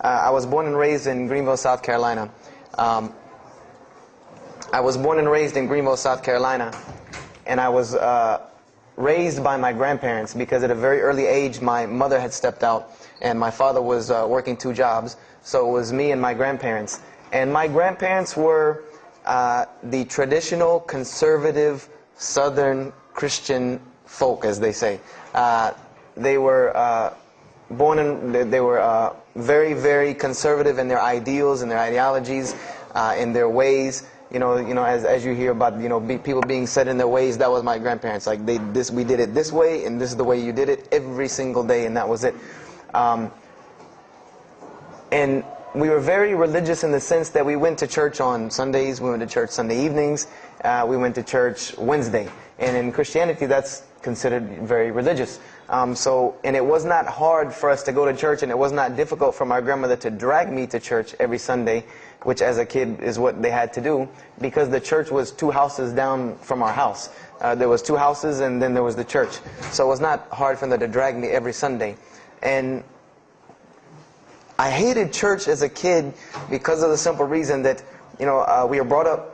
I was born and raised in Greenville, South Carolina. And I was raised by my grandparents because at a very early age my mother had stepped out and my father was working 2 jobs. So it was me and my grandparents. And my grandparents were the traditional, conservative, Southern Christian folk, as they say. They were they were very, very conservative in their ideals and their ideologies, in their ways. You know, as you hear about, people being set in their ways, that was my grandparents. Like we did it this way, and this is the way you did it every single day, and that was it. And we were very religious in the sense that we went to church on Sundays, we went to church Sunday evenings, we went to church Wednesday. And in Christianity, that's considered very religious. And it was not hard for us to go to church, and it was not difficult for my grandmother to drag me to church every Sunday, which as a kid is what they had to do, because the church was 2 houses down from our house. There was 2 houses, and then there was the church. So it was not hard for them to drag me every Sunday. And I hated church as a kid because of the simple reason that, we were brought up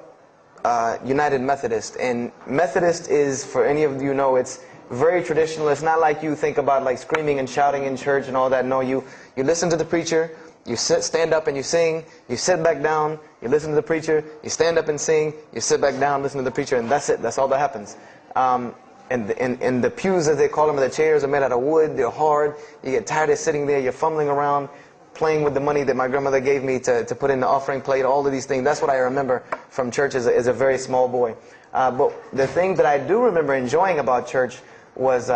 United Methodist. And Methodist is, for any of you know, it's very traditional. It's not like you think about like screaming and shouting in church and all that. No, you listen to the preacher, you stand up and you sing, you sit back down, you listen to the preacher, you stand up and sing, you sit back down, listen to the preacher, and that's it. That's all that happens. And the pews, as they call them, the chairs are made out of wood, they're hard, you get tired of sitting there, you're fumbling around, playing with the money that my grandmother gave me to put in the offering plate, all of these things. That's what I remember from church as a very small boy. But the thing that I do remember enjoying about church was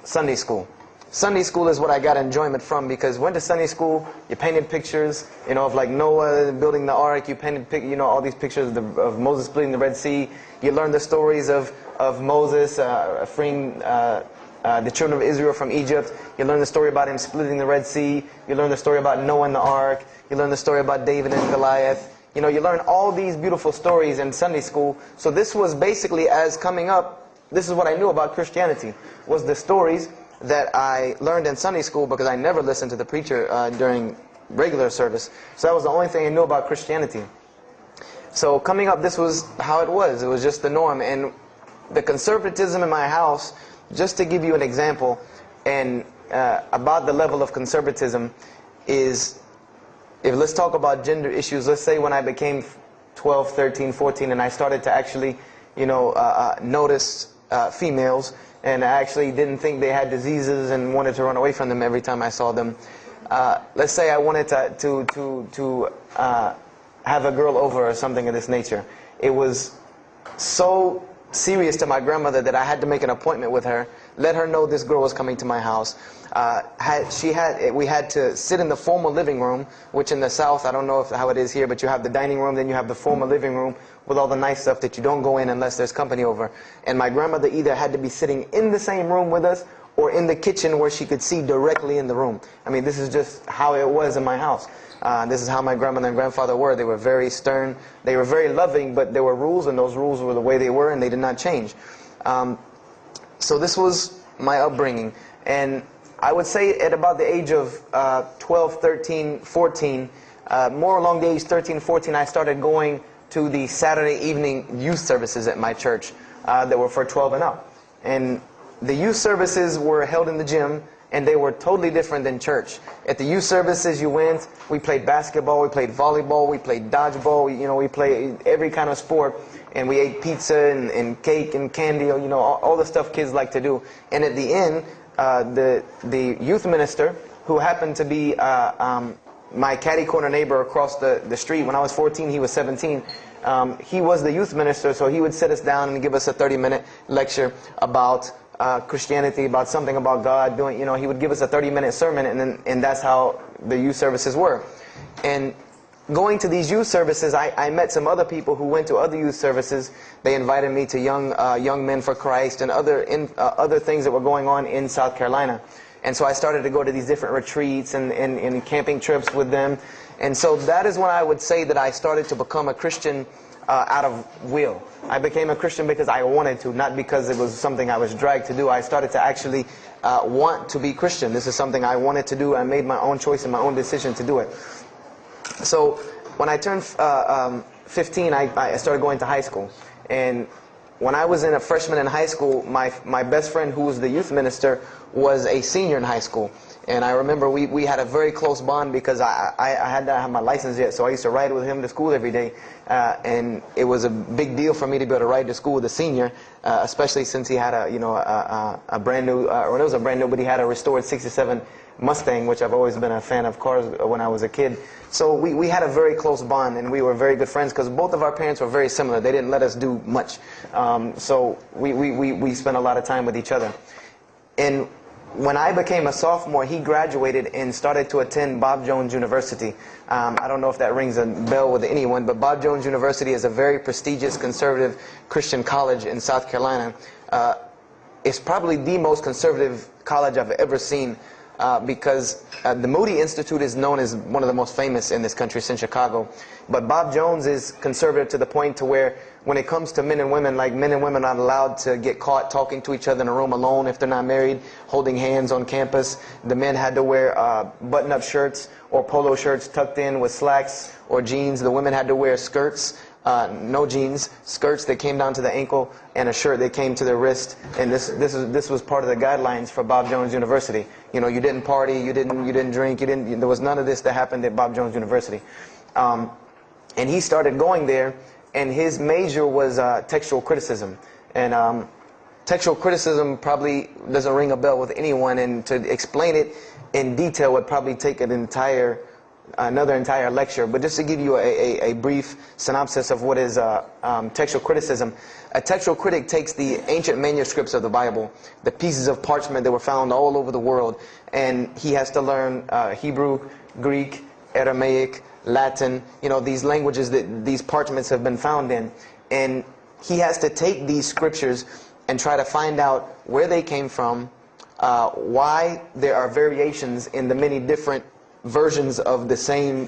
Sunday school. Sunday school is what I got enjoyment from, because went to Sunday school, you painted pictures, of like Noah building the ark, you painted, all these pictures of Moses splitting the Red Sea. You learned the stories of Moses freeing the children of Israel from Egypt. You learn the story about him splitting the Red Sea. You learn the story about Noah and the ark. You learn the story about David and Goliath. You learn all these beautiful stories in Sunday school. So this was basically, as coming up, this is what I knew about Christianity, was the stories that I learned in Sunday school, because I never listened to the preacher during regular service. So that was the only thing I knew about Christianity. So coming up, this was how it was. It was just the norm. And the conservatism in my house, just to give you an example, and about the level of conservatism is, let's talk about gender issues. Let's say when I became 12, 13, 14, and I started to actually, notice females, and I actually didn't think they had diseases and wanted to run away from them every time I saw them. Let's say I wanted to have a girl over or something of this nature. It was so serious to my grandmother that I had to make an appointment with her, let her know this girl was coming to my house. We had to sit in the formal living room, which in the South, I don't know how it is here, but you have the dining room, then you have the formal living room with all the nice stuff that you don't go in unless there's company over. And my grandmother either had to be sitting in the same room with us or in the kitchen where she could see directly in the room. I mean, this is just how it was in my house. This is how my grandmother and grandfather were. They were very stern. They were very loving, but there were rules, and those rules were the way they were, and they did not change. So this was my upbringing. And I would say at about the age of 12, 13, 14, more along the age 13, 14, I started going to the Saturday evening youth services at my church that were for 12 and up. And the youth services were held in the gym, and they were totally different than church. At the youth services you went, we played basketball, we played volleyball, we played dodgeball, we played every kind of sport, and we ate pizza and cake and candy, all the stuff kids like to do. And at the end, the youth minister, who happened to be my catty corner neighbor across the street, when I was 14, he was 17, he was the youth minister, so he would sit us down and give us a 30-minute lecture about Christianity, about something about God. He would give us a 30-minute sermon, and that's how the youth services were. And going to these youth services, I met some other people who went to other youth services. They invited me to Young Men for Christ and other things that were going on in South Carolina. And so I started to go to these different retreats and camping trips with them. And so that is when I would say that I started to become a Christian out of will. I became a Christian because I wanted to, not because it was something I was dragged to do. I started to actually want to be Christian. This is something I wanted to do. I made my own choice and my own decision to do it. So when I turned 15, I started going to high school. And when I was a freshman in high school, my best friend, who was the youth minister, was a senior in high school. And I remember we had a very close bond because I had not have my license yet, so I used to ride with him to school every day. And it was a big deal for me to be able to ride to school with a senior, especially since he had a brand new, or it was a brand new, but he had a restored '67 Mustang, which I've always been a fan of cars when I was a kid. So we had a very close bond, and we were very good friends because both of our parents were very similar. They didn't let us do much. So we spent a lot of time with each other. And when I became a sophomore, he graduated and started to attend Bob Jones University. I don't know if that rings a bell with anyone, but Bob Jones University is a very prestigious conservative Christian college in South Carolina. It's probably the most conservative college I've ever seen. Because the Moody Institute is known as one of the most famous in this country since Chicago. But Bob Jones is conservative to the point to where when it comes to men and women, like men and women are not allowed to get caught talking to each other in a room alone if they're not married, holding hands on campus. The men had to wear button-up shirts or polo shirts tucked in with slacks or jeans. The women had to wear skirts. No jeans, skirts that came down to the ankle, and a shirt that came to the wrist. And this was part of the guidelines for Bob Jones University. You know, you didn't party, you didn't drink, there was none of this that happened at Bob Jones University. And he started going there, and his major was textual criticism. And textual criticism probably doesn't ring a bell with anyone, and to explain it in detail would probably take another entire lecture. But just to give you a brief synopsis of what is textual criticism. A textual critic takes the ancient manuscripts of the Bible, the pieces of parchment that were found all over the world, and he has to learn Hebrew, Greek, Aramaic, Latin, these languages that these parchments have been found in. And he has to take these scriptures and try to find out where they came from, why there are variations in the many different versions of the same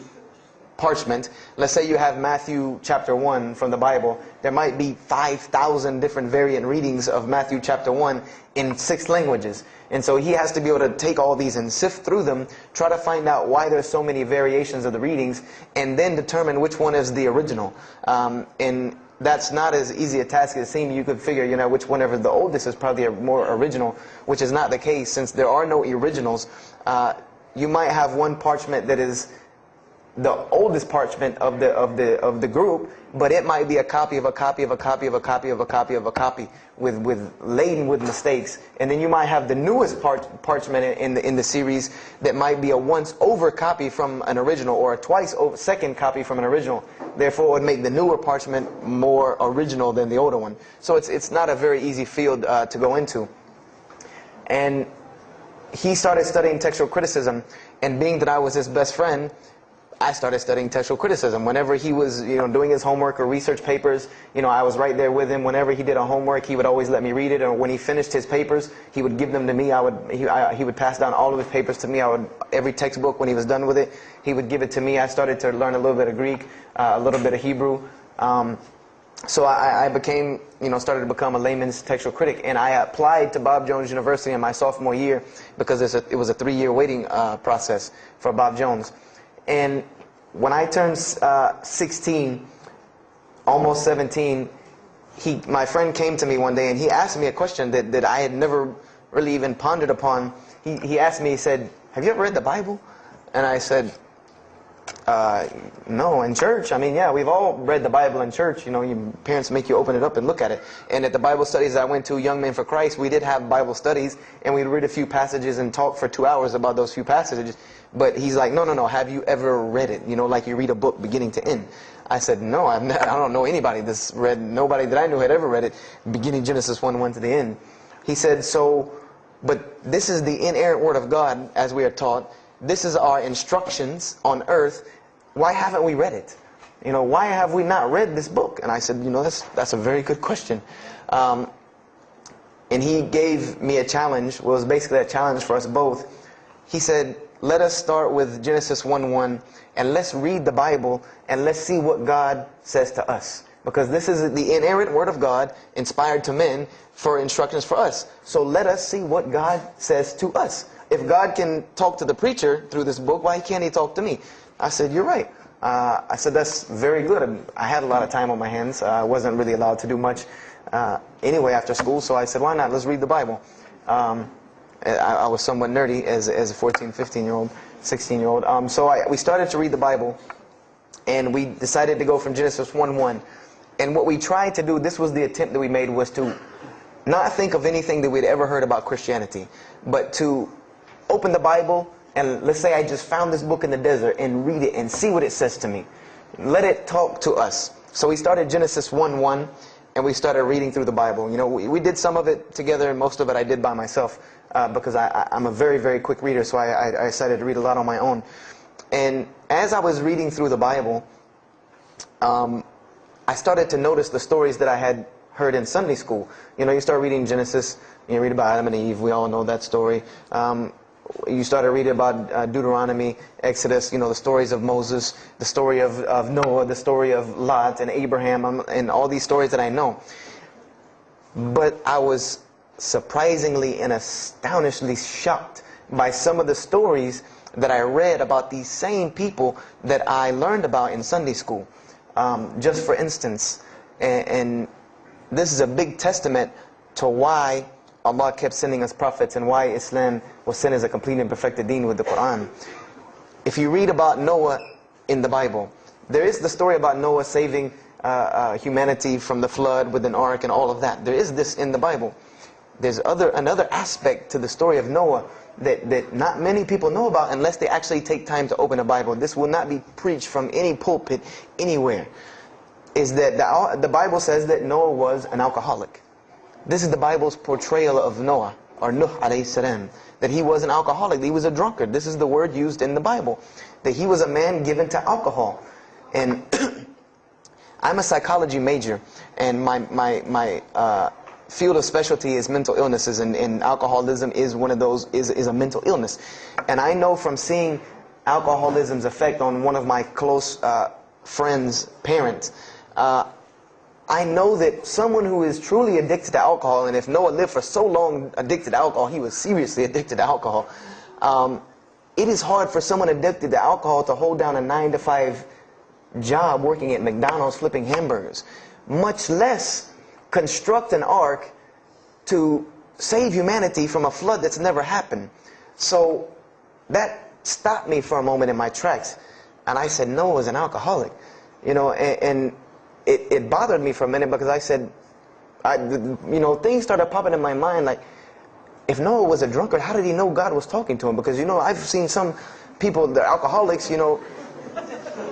parchment. Let's say you have Matthew chapter 1 from the Bible. There might be 5,000 different variant readings of Matthew chapter 1 in 6 languages. And so he has to be able to take all these and sift through them, try to find out why there's so many variations of the readings, and then determine which one is the original. And that's not as easy a task as it seems. You could figure, which whenever the oldest is probably a more original, which is not the case since there are no originals. You might have one parchment that is the oldest parchment of the group, but it might be a copy of a copy of a copy of a copy of a copy of a copy laden with mistakes. And then you might have the newest parchment in the series that might be a once over copy from an original, or a twice over second copy from an original. Therefore, it would make the newer parchment more original than the older one. So it's not a very easy field to go into. And he started studying textual criticism, and being that I was his best friend, I started studying textual criticism. Whenever he was, doing his homework or research papers, I was right there with him. Whenever he did a homework, he would always let me read it. Or when he finished his papers, he would give them to me. He would pass down all of his papers to me. Every textbook, when he was done with it, he would give it to me. I started to learn a little bit of Greek, a little bit of Hebrew. So I became, started to become a layman's textual critic, and I applied to Bob Jones University in my sophomore year because it was a 3-year waiting process for Bob Jones. And when I turned 16, almost 17, my friend came to me one day and he asked me a question that I had never really even pondered upon. He asked me, he said, "Have you ever read the Bible?" And I said, no, in church. I mean, yeah, we've all read the Bible in church. Your parents make you open it up and look at it. And at the Bible studies I went to, Young Men for Christ, we did have Bible studies, and we'd read a few passages and talk for 2 hours about those few passages. But he's like, no, have you ever read it? Like you read a book beginning to end. I said, no, I don't know anybody that's read, nobody that I knew had ever read it, beginning Genesis 1 to the end. He said, but this is the inerrant word of God, as we are taught. This is our instructions on earth. Why haven't we read it? Why have we not read this book? And I said, that's a very good question. And he gave me a challenge. Well, it was basically a challenge for us both. He said, let us start with Genesis 1:1, and let's read the Bible, and let's see what God says to us. because this is the inerrant word of God, inspired to men for instructions for us. So let us see what God says to us. If God can talk to the preacher through this book, why can't he talk to me? I said, you're right. I said, that's very good. I had a lot of time on my hands. I wasn't really allowed to do much anyway after school, so I said, why not? Let's read the Bible. I was somewhat nerdy as a 14, 15-year-old, 16-year-old. So we started to read the Bible, and we decided to go from Genesis 1:1. And what we tried to do, this was the attempt that we made, was to not think of anything that we'd ever heard about Christianity, but to open the Bible, and let's say I just found this book in the desert, and read it and see what it says to me. Let it talk to us. So we started Genesis 1:1, and we started reading through the Bible. You know, we did some of it together, and most of it I did by myself, because I'm a very, very quick reader, so I decided to read a lot on my own. And as I was reading through the Bible, I started to notice the stories that I had heard in Sunday school. You know, you start reading Genesis, you read about Adam and Eve, we all know that story. You started reading about Deuteronomy, Exodus, you know, the stories of Moses, the story of Noah, the story of Lot and Abraham, and all these stories that I know. But I was surprisingly and astonishingly shocked by some of the stories that I read about these same people that I learned about in Sunday school. Just for instance, and this is a big testament to why Allah kept sending us prophets and why Islam was sent as a complete and perfected deen with the Quran. If you read about Noah in the Bible, there is the story about Noah saving humanity from the flood with an ark and all of that. There is this in the Bible. There's another aspect to the story of Noah that not many people know about unless they actually take time to open a Bible. This will not be preached from any pulpit anywhere. Is that the Bible says that Noah was an alcoholic. This is the Bible's portrayal of Noah, or Nuh alayhi salam, that he was an alcoholic, that he was a drunkard. This is the word used in the Bible, that he was a man given to alcohol. And I'm a psychology major, and my field of specialty is mental illnesses, and alcoholism is one of those, is a mental illness. And I know from seeing alcoholism's effect on one of my close friends' parents, I know that someone who is truly addicted to alcohol, and if Noah lived for so long addicted to alcohol, he was seriously addicted to alcohol. It is hard for someone addicted to alcohol to hold down a 9-to-5 job working at McDonald's flipping hamburgers, much less construct an ark to save humanity from a flood that's never happened. So that stopped me for a moment in my tracks, and I said, Noah was an alcoholic, you know, and it bothered me for a minute, because I said, you know, things started popping in my mind like, if Noah was a drunkard, how did he know God was talking to him? Because, you know, I've seen some people, they're alcoholics, you know,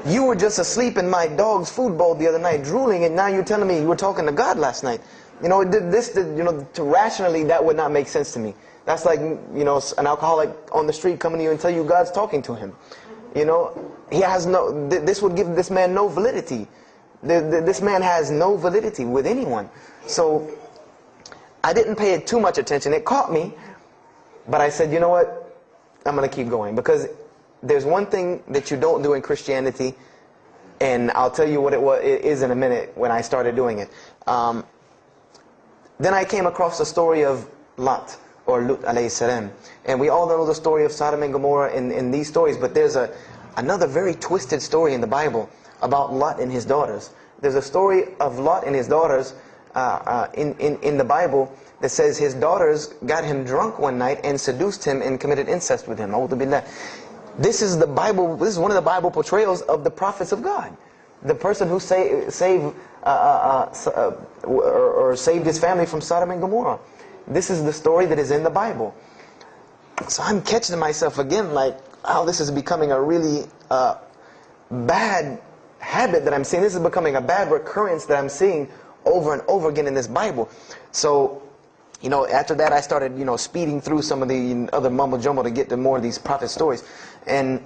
you were just asleep in my dog's food bowl the other night, drooling, and now you're telling me you were talking to God last night. You know, you know, to rationally, that would not make sense to me. That's like, you know, an alcoholic on the street coming to you and tell you God's talking to him. You know, he has no, this would give this man no validity. This man has no validity with anyone. So I didn't pay it too much attention. It caught me, but I said, you know what, I'm going to keep going, because there's one thing that you don't do in Christianity, and I'll tell you what it is in a minute when I started doing it. Then I came across the story of Lot, or Lut alayhi salam, and we all know the story of Sodom and Gomorrah in these stories, but there's another very twisted story in the Bible about Lot and his daughters. There's a story of Lot and his daughters in the Bible that says his daughters got him drunk one night and seduced him and committed incest with him. A'udhu billah. This is the Bible. This is one of the Bible portrayals of the prophets of God. The person who saved his family from Sodom and Gomorrah. This is the story that is in the Bible. So I'm catching myself again like, oh, this is becoming a really bad habit that I'm seeing. This is becoming a bad recurrence that I'm seeing over and over again in this Bible. So, you know, after that I started, you know, speeding through some of the other mumbo jumbo to get to more of these prophet stories. And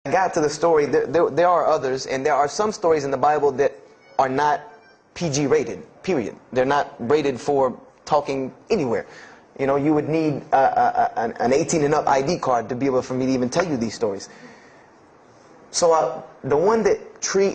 I got to the story, there are others, and there are some stories in the Bible that are not PG rated, period. They're not rated for talking anywhere. You know, you would need an 18 and up ID card to be able for me to even tell you these stories. So the one that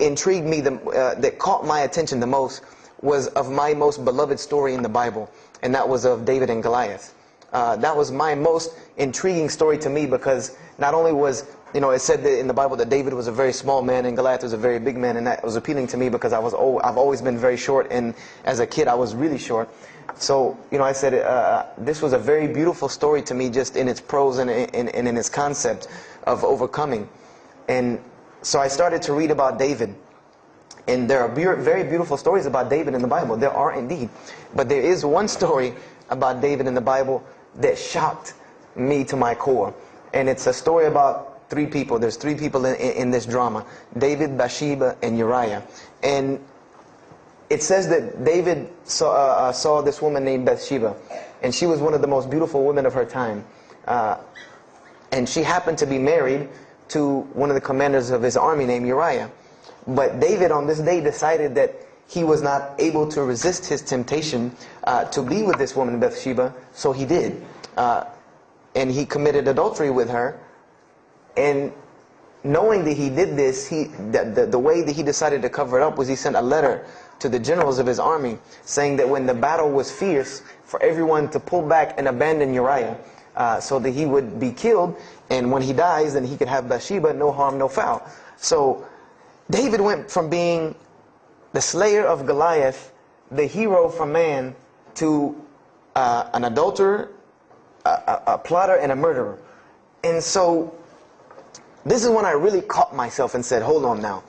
intrigued me, that caught my attention the most, was of my most beloved story in the Bible, and that was of David and Goliath. That was my most intriguing story to me, because not only was, it said that in the Bible that David was a very small man and Goliath was a very big man, and that was appealing to me because I've always been very short, and as a kid I was really short. So, I said this was a very beautiful story to me, just in its prose and in its concept of overcoming. And so I started to read about David. And there are very beautiful stories about David in the Bible. There are indeed. But there is one story about David in the Bible that shocked me to my core. And it's a story about three people. There's three people in this drama: David, Bathsheba, and Uriah. And it says that David saw this woman named Bathsheba. And she was one of the most beautiful women of her time. And she happened to be married to one of the commanders of his army named Uriah. But David on this day decided that he was not able to resist his temptation to be with this woman Bathsheba, so he did. And he committed adultery with her. And knowing that he did this, the way that he decided to cover it up was he sent a letter to the generals of his army saying that when the battle was fierce, for everyone to pull back and abandon Uriah, so that he would be killed, and when he dies, then he could have Bathsheba, no harm, no foul. So David went from being the slayer of Goliath, the hero from man, to an adulterer, a plotter, and a murderer. And so this is when I really caught myself and said, hold on now.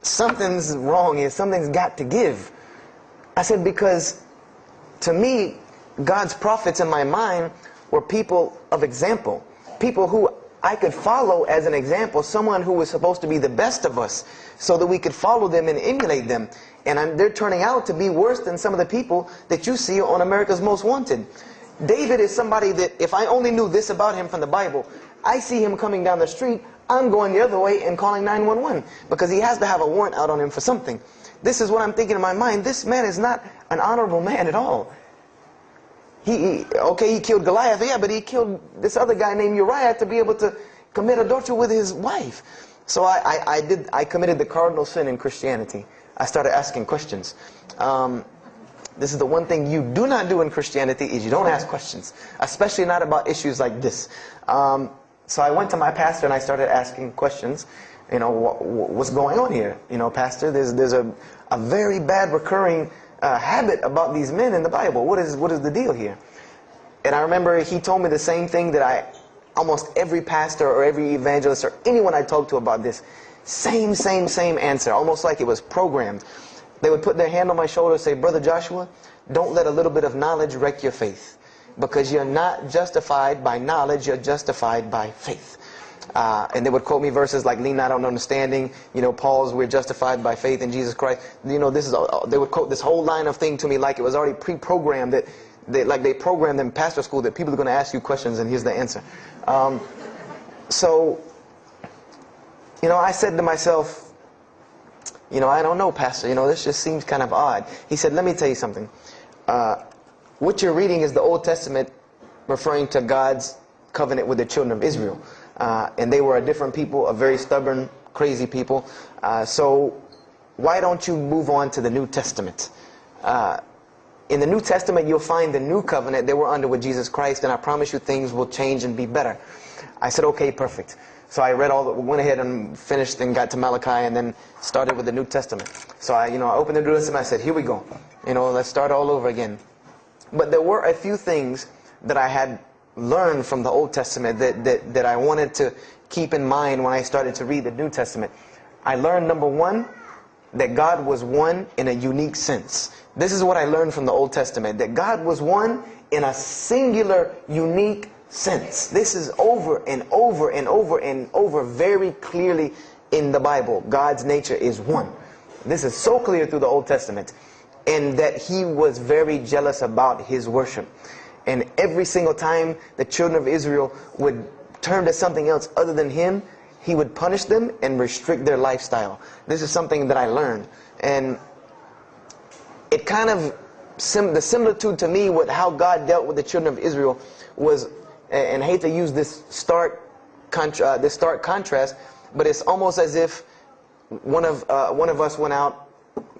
Something's wrong here. Something's got to give. I said, because to me, God's prophets in my mind were people of example. People who I could follow as an example. Someone who was supposed to be the best of us, so that we could follow them and emulate them. And they're turning out to be worse than some of the people that you see on America's Most Wanted. David is somebody that, if I only knew this about him from the Bible, I see him coming down the street, I'm going the other way and calling 911, because he has to have a warrant out on him for something. This is what I'm thinking in my mind. This man is not an honorable man at all. He killed Goliath, yeah, but he killed this other guy named Uriah to be able to commit adultery with his wife. So I committed the cardinal sin in Christianity. I started asking questions. This is the one thing you do not do in Christianity, is you don't ask questions, especially not about issues like this. So I went to my pastor and I started asking questions. What's going on here? Pastor, there's a very bad recurring habit about these men in the Bible. What is the deal here? And I remember he told me the same thing that almost every pastor or every evangelist or anyone I talked to about this, same answer, almost like it was programmed. They would put their hand on my shoulder and say, Brother Joshua, don't let a little bit of knowledge wreck your faith, because you're not justified by knowledge, you're justified by faith. And they would quote me verses like, lean not on understanding, Paul's, we're justified by faith in Jesus Christ. They would quote this whole line of thing to me like it was already pre-programmed, that they programmed in pastor school that people are going to ask you questions and here's the answer. So I said to myself, I don't know, Pastor, this just seems kind of odd. He said, let me tell you something. What you're reading is the Old Testament referring to God's covenant with the children of Israel. And they were a different people, a very stubborn, crazy people. So why don't you move on to the New Testament? In the New Testament, you'll find the new covenant that we're under with Jesus Christ, and I promise you things will change and be better. I said, okay, perfect. So I went ahead and finished and got to Malachi and then started with the New Testament. So I opened the New Testament, I said, here we go. Let's start all over again. But there were a few things that I had learned from the Old Testament that I wanted to keep in mind when I started to read the New Testament. I learned, number one, that God was one in a unique sense. This is what I learned from the Old Testament, that God was one in a singular, unique sense. This is over and over and over and over very clearly in the Bible. God's nature is one. This is so clear through the Old Testament. And that He was very jealous about His worship. And every single time the children of Israel would turn to something else other than Him, He would punish them and restrict their lifestyle. This is something that I learned. And it kind of, the similitude to me with how God dealt with the children of Israel was, and I hate to use this stark contrast, but it's almost as if one of us went out,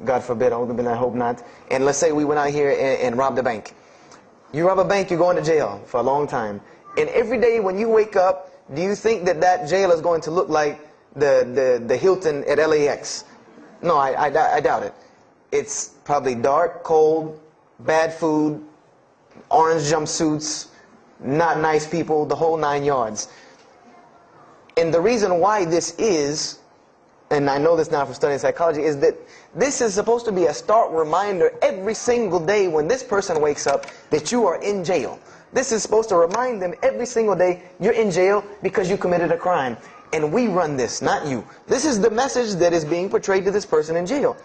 God forbid, I hope not, and let's say we went out here and robbed a bank. You rob a bank, you're going to jail for a long time. And every day when you wake up, do you think that that jail is going to look like the Hilton at LAX? No, I doubt it. It's probably dark, cold, bad food, orange jumpsuits, not nice people, the whole 9 yards. And the reason why this is, and I know this now from studying psychology, is that this is supposed to be a stark reminder every single day when this person wakes up that you are in jail. This is supposed to remind them every single day you're in jail because you committed a crime. And we run this, not you. This is the message that is being portrayed to this person in jail.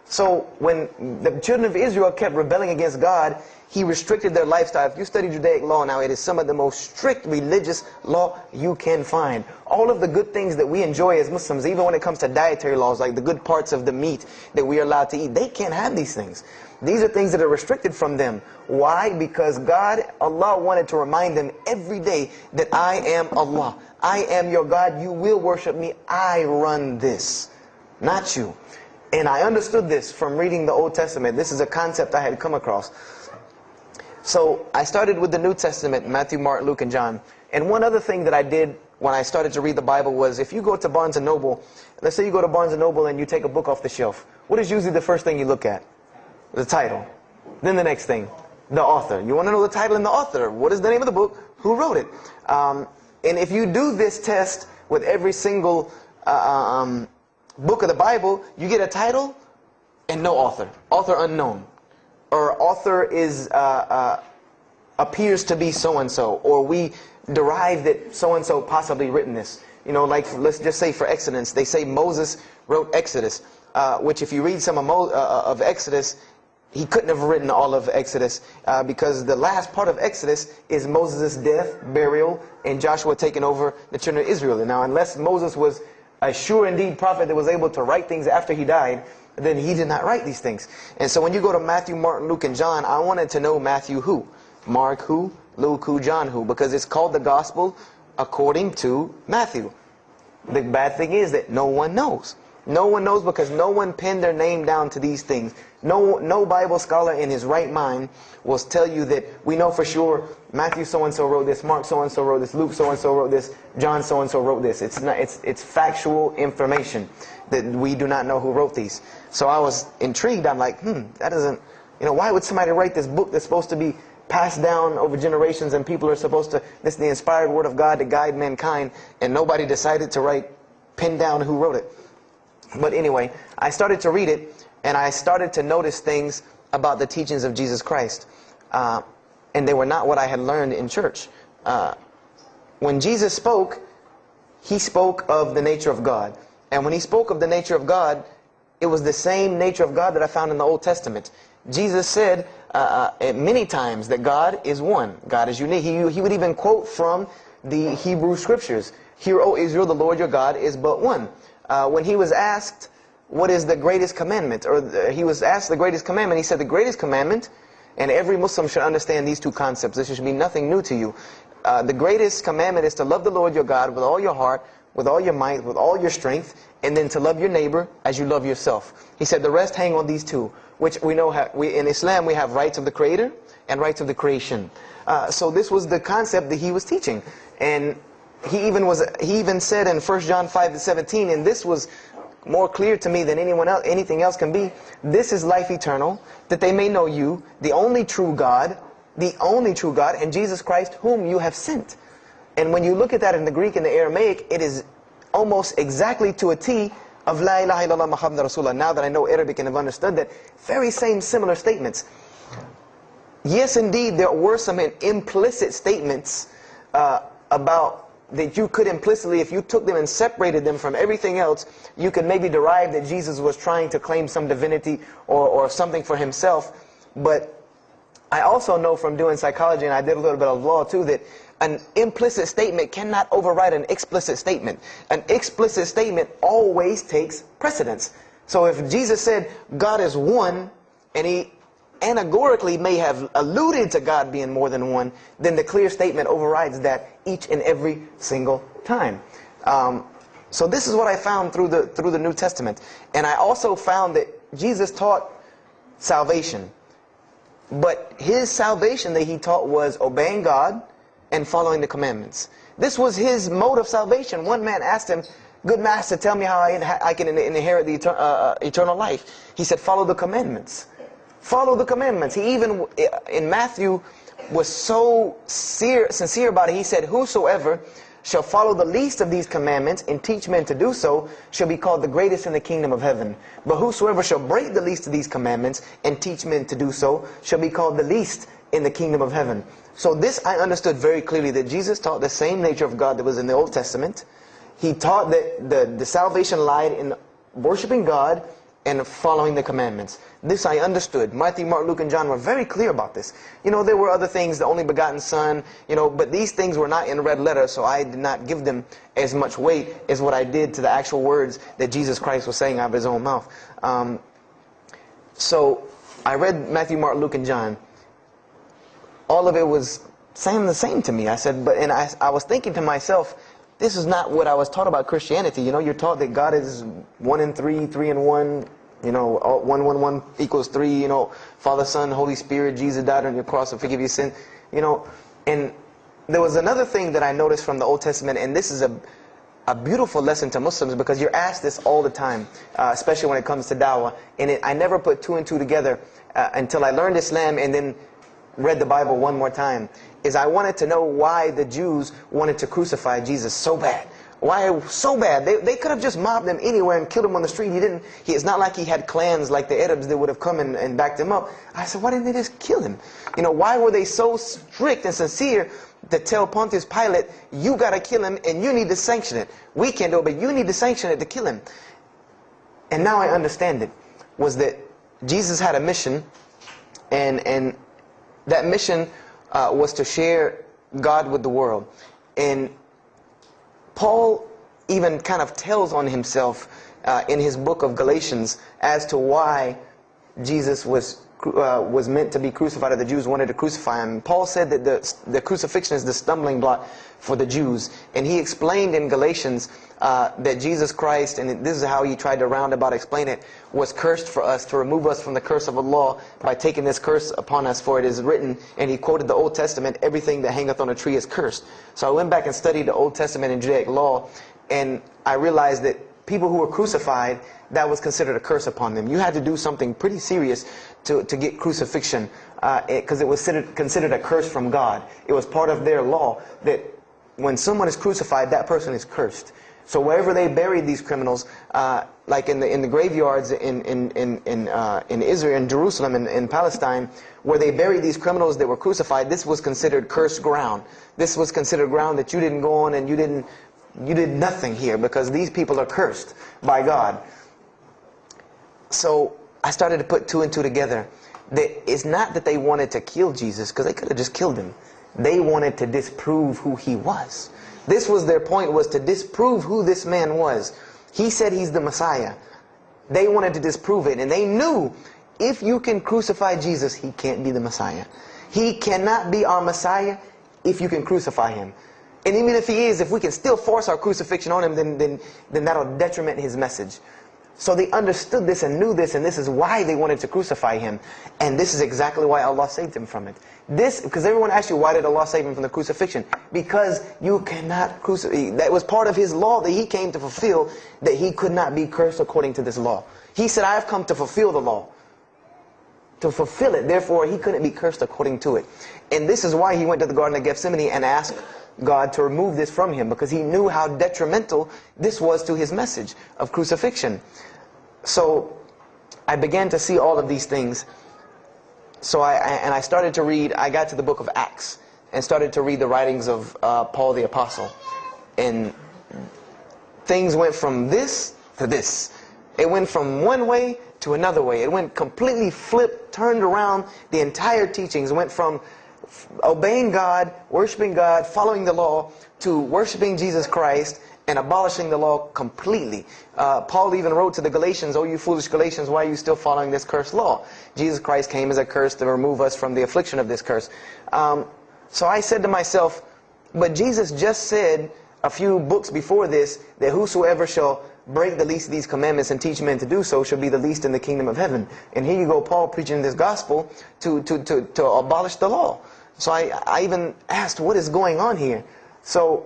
So when the children of Israel kept rebelling against God, He restricted their lifestyle. If you study Judaic law now, it is some of the most strict religious law you can find. All of the good things that we enjoy as Muslims, even when it comes to dietary laws, like the good parts of the meat that we are allowed to eat, they can't have these things. These are things that are restricted from them. Why? Because God, Allah, wanted to remind them every day that I am Allah. I am your God. You will worship me. I run this, not you. And I understood this from reading the Old Testament. This is a concept I had come across. So I started with the New Testament, Matthew, Mark, Luke, and John. And one other thing that I did when I started to read the Bible was, if you go to Barnes & Noble, let's say you go to Barnes & Noble and you take a book off the shelf, what is usually the first thing you look at? The title. Then the next thing, the author. You want to know the title and the author. What is the name of the book? Who wrote it? And if you do this test with every single book of the Bible, you get a title and no author. Author unknown. Or author is appears to be so-and-so. Or we derive that so-and-so possibly written this. You know, like let's just say for Exodus, they say Moses wrote Exodus. Which if you read some of Exodus, he couldn't have written all of Exodus because the last part of Exodus is Moses' death, burial, and Joshua taking over the children of Israel. And now, unless Moses was a sure indeed prophet that was able to write things after he died, then he did not write these things. And so when you go to Matthew, Mark, Luke, and John, I wanted to know Matthew who, Mark who, Luke who, John who, because it's called the Gospel according to Matthew. The bad thing is that no one knows. No one knows because no one pinned their name down to these things. No Bible scholar in his right mind will tell you that we know for sure Matthew so-and-so wrote this, Mark so-and-so wrote this, Luke so-and-so wrote this, John so-and-so wrote this. It's factual information that we do not know who wrote these. So I was intrigued. I'm like, that doesn't, why would somebody write this book that's supposed to be passed down over generations and people are supposed to, this is the inspired word of God to guide mankind, and nobody decided to pin down who wrote it. But anyway, I started to read it, and I started to notice things about the teachings of Jesus Christ. And they were not what I had learned in church. When Jesus spoke, He spoke of the nature of God. And when He spoke of the nature of God, it was the same nature of God that I found in the Old Testament. Jesus said many times that God is one. God is unique. He would even quote from the Hebrew Scriptures. Hear, O Israel, the Lord your God is but one. When He was asked, what is the greatest commandment? He was asked the greatest commandment. He said the greatest commandment, and every Muslim should understand these two concepts. This should be nothing new to you. The greatest commandment is to love the Lord your God with all your heart, with all your might, with all your strength, and then to love your neighbor as you love yourself. He said the rest hang on these two, which we know in Islam we have rights of the Creator and rights of the creation. So this was the concept that He was teaching. And He even said in 1 John 5:17, and this was more clear to me than anything else can be, this is life eternal, that they may know you, the only true God, and Jesus Christ, whom you have sent. And when you look at that in the Greek and the Aramaic, it is almost exactly to a T of La ilaha illallah Muhammad Rasulullah. Now that I know Arabic and have understood that, very same similar statements. Yes, indeed, there were some implicit statements about that you could implicitly, if you took them and separated them from everything else, you could maybe derive that Jesus was trying to claim some divinity or something for Himself. But I also know from doing psychology, and I did a little bit of law too, that an implicit statement cannot override an explicit statement. An explicit statement always takes precedence. So if Jesus said God is one, and He anagorically may have alluded to God being more than one, then the clear statement overrides that each and every single time. So this is what I found through the New Testament. And I also found that Jesus taught salvation. But his salvation that he taught was obeying God and following the commandments. This was his mode of salvation. One man asked him, "Good master, tell me how I can inherit the eternal life." He said, "Follow the commandments." Follow the commandments. He even, in Matthew, was so sincere about it. He said, "Whosoever shall follow the least of these commandments and teach men to do so shall be called the greatest in the kingdom of heaven. But whosoever shall break the least of these commandments and teach men to do so shall be called the least in the kingdom of heaven." So this I understood very clearly, that Jesus taught the same nature of God that was in the Old Testament. He taught that the salvation lied in worshiping God and following the commandments. This I understood. Matthew, Mark, Luke, and John were very clear about this. There were other things, the only begotten Son, but these things were not in red letter, so I did not give them as much weight as what I did to the actual words that Jesus Christ was saying out of his own mouth. So I read Matthew, Mark, Luke, and John. All of it was saying the same to me. I said, I was thinking to myself, this is not what I was taught about Christianity. You're taught that God is 1 in 3, 3 in 1. 1 equals 3. Father, Son, Holy Spirit. Jesus died on your cross to forgive your sin. And there was another thing that I noticed from the Old Testament, and this is a beautiful lesson to Muslims, because you're asked this all the time, especially when it comes to dawah. And I never put 2 and 2 together until I learned Islam and then read the Bible one more time. Is I wanted to know why the Jews wanted to crucify Jesus so bad. Why so bad? They could have just mobbed him anywhere and killed him on the street. It's not like he had clans like the Arabs that would have come and backed him up. I said, why didn't they just kill him? Why were they so strict and sincere to tell Pontius Pilate, you got to kill him and you need to sanction it? We can't do it, but you need to sanction it to kill him. And now I understand it, was that Jesus had a mission, and that mission was to share God with the world. And Paul even kind of tells on himself in his book of Galatians as to why Jesus was meant to be crucified, or the Jews wanted to crucify him. Paul said that the crucifixion is the stumbling block for the Jews. And he explained in Galatians that Jesus Christ, and this is how he tried to roundabout explain it, was cursed for us, to remove us from the curse of Allah by taking this curse upon us. For it is written, and he quoted the Old Testament, everything that hangeth on a tree is cursed. So I went back and studied the Old Testament and Judaic law, and I realized that people who were crucified, that was considered a curse upon them. You had to do something pretty serious to get crucifixion, because it was considered a curse from God. It was part of their law that when someone is crucified, that person is cursed. So wherever they buried these criminals, like in the graveyards in Israel, in Jerusalem, in Palestine, where they buried these criminals that were crucified, this was considered cursed ground. This was considered ground that you didn't go on, and you did nothing here, because these people are cursed by God. So I started to put 2 and 2 together. That it's not that they wanted to kill Jesus, because they could have just killed him. They wanted to disprove who he was. This was their point, was to disprove who this man was. He said he's the Messiah. They wanted to disprove it, and they knew if you can crucify Jesus, he can't be the Messiah. He cannot be our Messiah if you can crucify him. And even if he is, if we can still force our crucifixion on him, then that'll detriment his message. So they understood this and knew this, and this is why they wanted to crucify him. And this is exactly why Allah saved him from it. Because everyone asks you, why did Allah save him from the crucifixion? Because you cannot crucify. That was part of his law that he came to fulfill, that he could not be cursed according to this law. He said, I have come to fulfill the law. To fulfill it. Therefore, he couldn't be cursed according to it. And this is why he went to the Garden of Gethsemane and asked God to remove this from him, because he knew how detrimental this was to his message of crucifixion. So I began to see all of these things. So I started to read. I got to the book of Acts and started to read the writings of Paul the Apostle. And things went from this to this. It went from one way to another way. It went completely flipped, turned around. The entire teachings went from obeying God, worshiping God, following the law, to worshiping Jesus Christ and abolishing the law completely. Paul even wrote to the Galatians, "Oh, you foolish Galatians, why are you still following this cursed law?" Jesus Christ came as a curse to remove us from the affliction of this curse. So I said to myself, but Jesus just said, a few books before this, that whosoever shall break the least of these commandments and teach men to do so shall be the least in the kingdom of heaven. And here you go, Paul preaching this gospel to abolish the law. So I even asked, what is going on here? So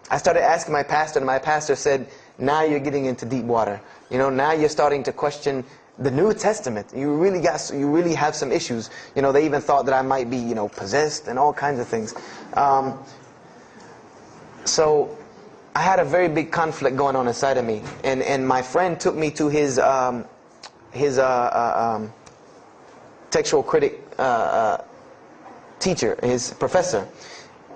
I started asking my pastor, and my pastor said, now you're getting into deep water. You know, now you're starting to question the New Testament. You really have some issues. You know, they even thought that I might be, you know, possessed and all kinds of things. So I had a very big conflict going on inside of me, and my friend took me to his textual critic teacher, his professor.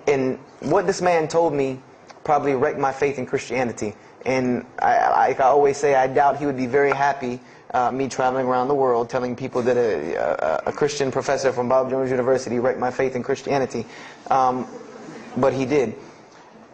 And what this man told me probably wrecked my faith in Christianity. And I always say, I doubt he would be very happy me traveling around the world telling people that a Christian professor from Bob Jones University wrecked my faith in Christianity. But he did.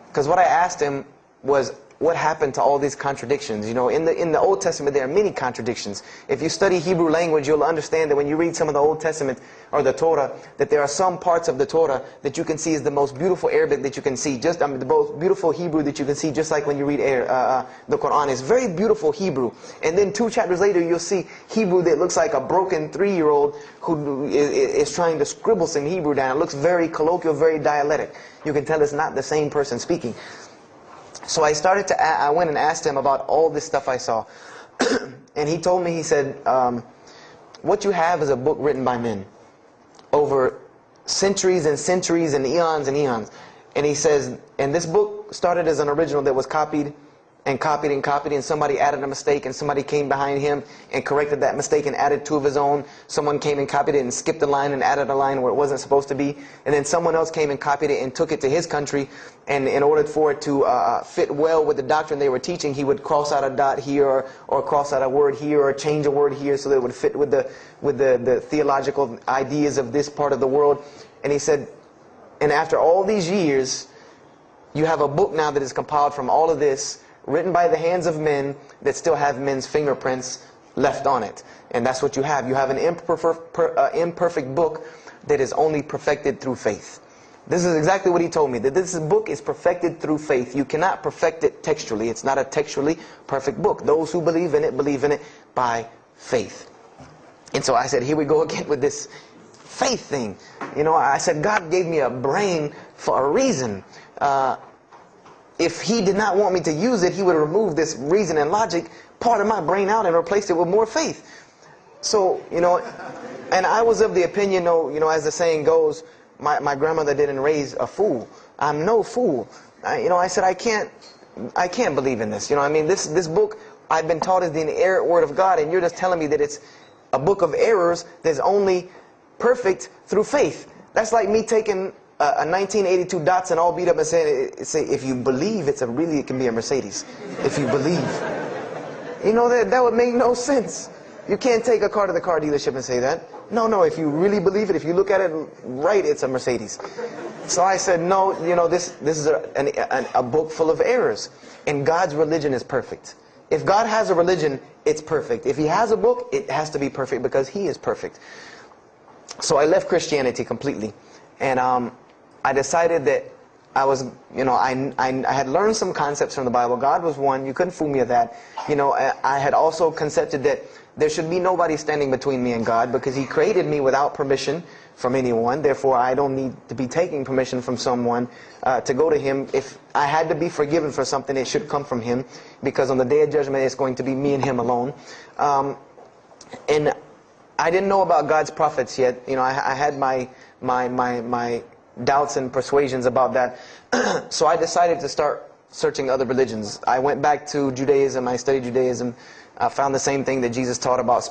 Because what I asked him was, what happened to all these contradictions? You know, in the Old Testament there are many contradictions. If you study Hebrew language, you'll understand that when you read some of the Old Testament or the Torah, that there are some parts of the Torah that you can see is the most beautiful Arabic that you can see, just the most beautiful Hebrew that you can see, just like when you read the Quran. It's very beautiful Hebrew. And then 2 chapters later, you'll see Hebrew that looks like a broken 3-year-old who is trying to scribble some Hebrew down. It looks very colloquial, very dialectic. You can tell it's not the same person speaking. So I went and asked him about all this stuff I saw. And he told me, he said, what you have is a book written by men over centuries and centuries and eons and eons. And he says, and this book started as an original that was copied and copied and copied, and somebody added a mistake, and somebody came behind him and corrected that mistake and added 2 of his own. Someone came and copied it and skipped a line and added a line where it wasn't supposed to be. And then someone else came and copied it and took it to his country, and in order for it to fit well with the doctrine they were teaching, he would cross out a dot here or cross out a word here or change a word here so that it would fit with the theological ideas of this part of the world. And he said, and after all these years, you have a book now that is compiled from all of this, written by the hands of men that still have men's fingerprints left on it. And that's what you have. You have an imperfect book that is only perfected through faith. This is exactly what he told me, that this book is perfected through faith. You cannot perfect it textually. It's not a textually perfect book. Those who believe in it by faith. And so I said, here we go again with this faith thing. You know, I said, God gave me a brain for a reason. If He did not want me to use it, He would remove this reason and logic part of my brain out and replace it with more faith. So, you know, and I was of the opinion, you know, as the saying goes, my grandmother didn't raise a fool. I'm no fool. You know, I said, I can't believe in this. You know, I mean, this book I've been taught is the inerrant word of God, and you're just telling me that it's a book of errors that's only perfect through faith. That's like me taking a 1982 Datsun all beat up and saying, if you believe it can be a Mercedes. If you believe. You know, that would make no sense. You can't take a car to the car dealership and say that. No, if you really believe it, if you look at it right, it's a Mercedes. So I said, no, you know, this is a book full of errors. And God's religion is perfect. If God has a religion, it's perfect. If He has a book, it has to be perfect because He is perfect. So I left Christianity completely. And I decided that I was, you know, I had learned some concepts from the Bible. God was one. You couldn't fool me with that. You know, I had also concepted that there should be nobody standing between me and God because He created me without permission from anyone. Therefore, I don't need to be taking permission from someone to go to Him. If I had to be forgiven for something, it should come from Him, because on the day of judgment, it's going to be me and Him alone. And I didn't know about God's prophets yet. You know, I had my doubts and persuasions about that. So I decided to start searching other religions. I went back to Judaism. I studied Judaism. I found the same thing that Jesus taught about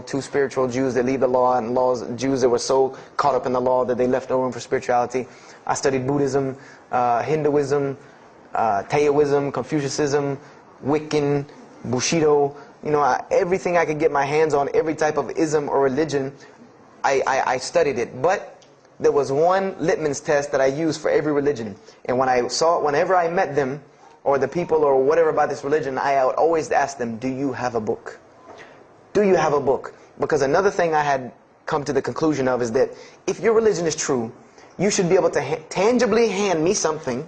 two spiritual Jews that leave the law, and Jews that were so caught up in the law that they left no room for spirituality. I studied Buddhism, Hinduism, Taoism, Confucianism, Wiccan, Bushido. You know, everything I could get my hands on, every type of ism or religion, I studied it. But there was one litmus test that I used for every religion. And whenever I met them, or the people, or whatever about this religion, I would always ask them, do you have a book? Do you have a book? Because another thing I had come to the conclusion of is that if your religion is true, you should be able to tangibly hand me something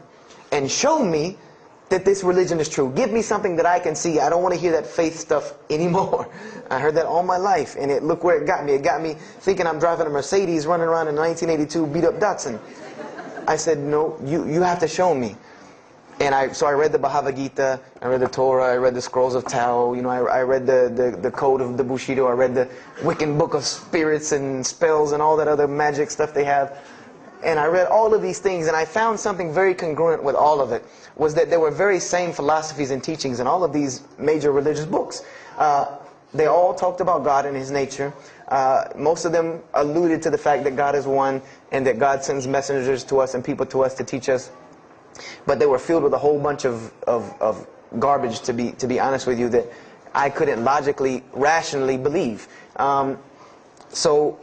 and show me that this religion is true. Give me something that I can see. I don't want to hear that faith stuff anymore. I heard that all my life, and look where it got me. It got me thinking I'm driving a Mercedes running around in a 1982 beat-up Datsun. I said, no, you have to show me. And so I read the Bhagavad Gita, I read the Torah, I read the Scrolls of Tao, you know, I read the Code of the Bushido, I read the Wiccan Book of Spirits and Spells and all that other magic stuff they have. And I read all of these things, and I found something very congruent with all of it, was that there were very same philosophies and teachings in all of these major religious books. They all talked about God and His nature. Most of them alluded to the fact that God is one, and that God sends messengers to us and people to us to teach us. But they were filled with a whole bunch of garbage, to be honest with you, that I couldn't logically, rationally believe. So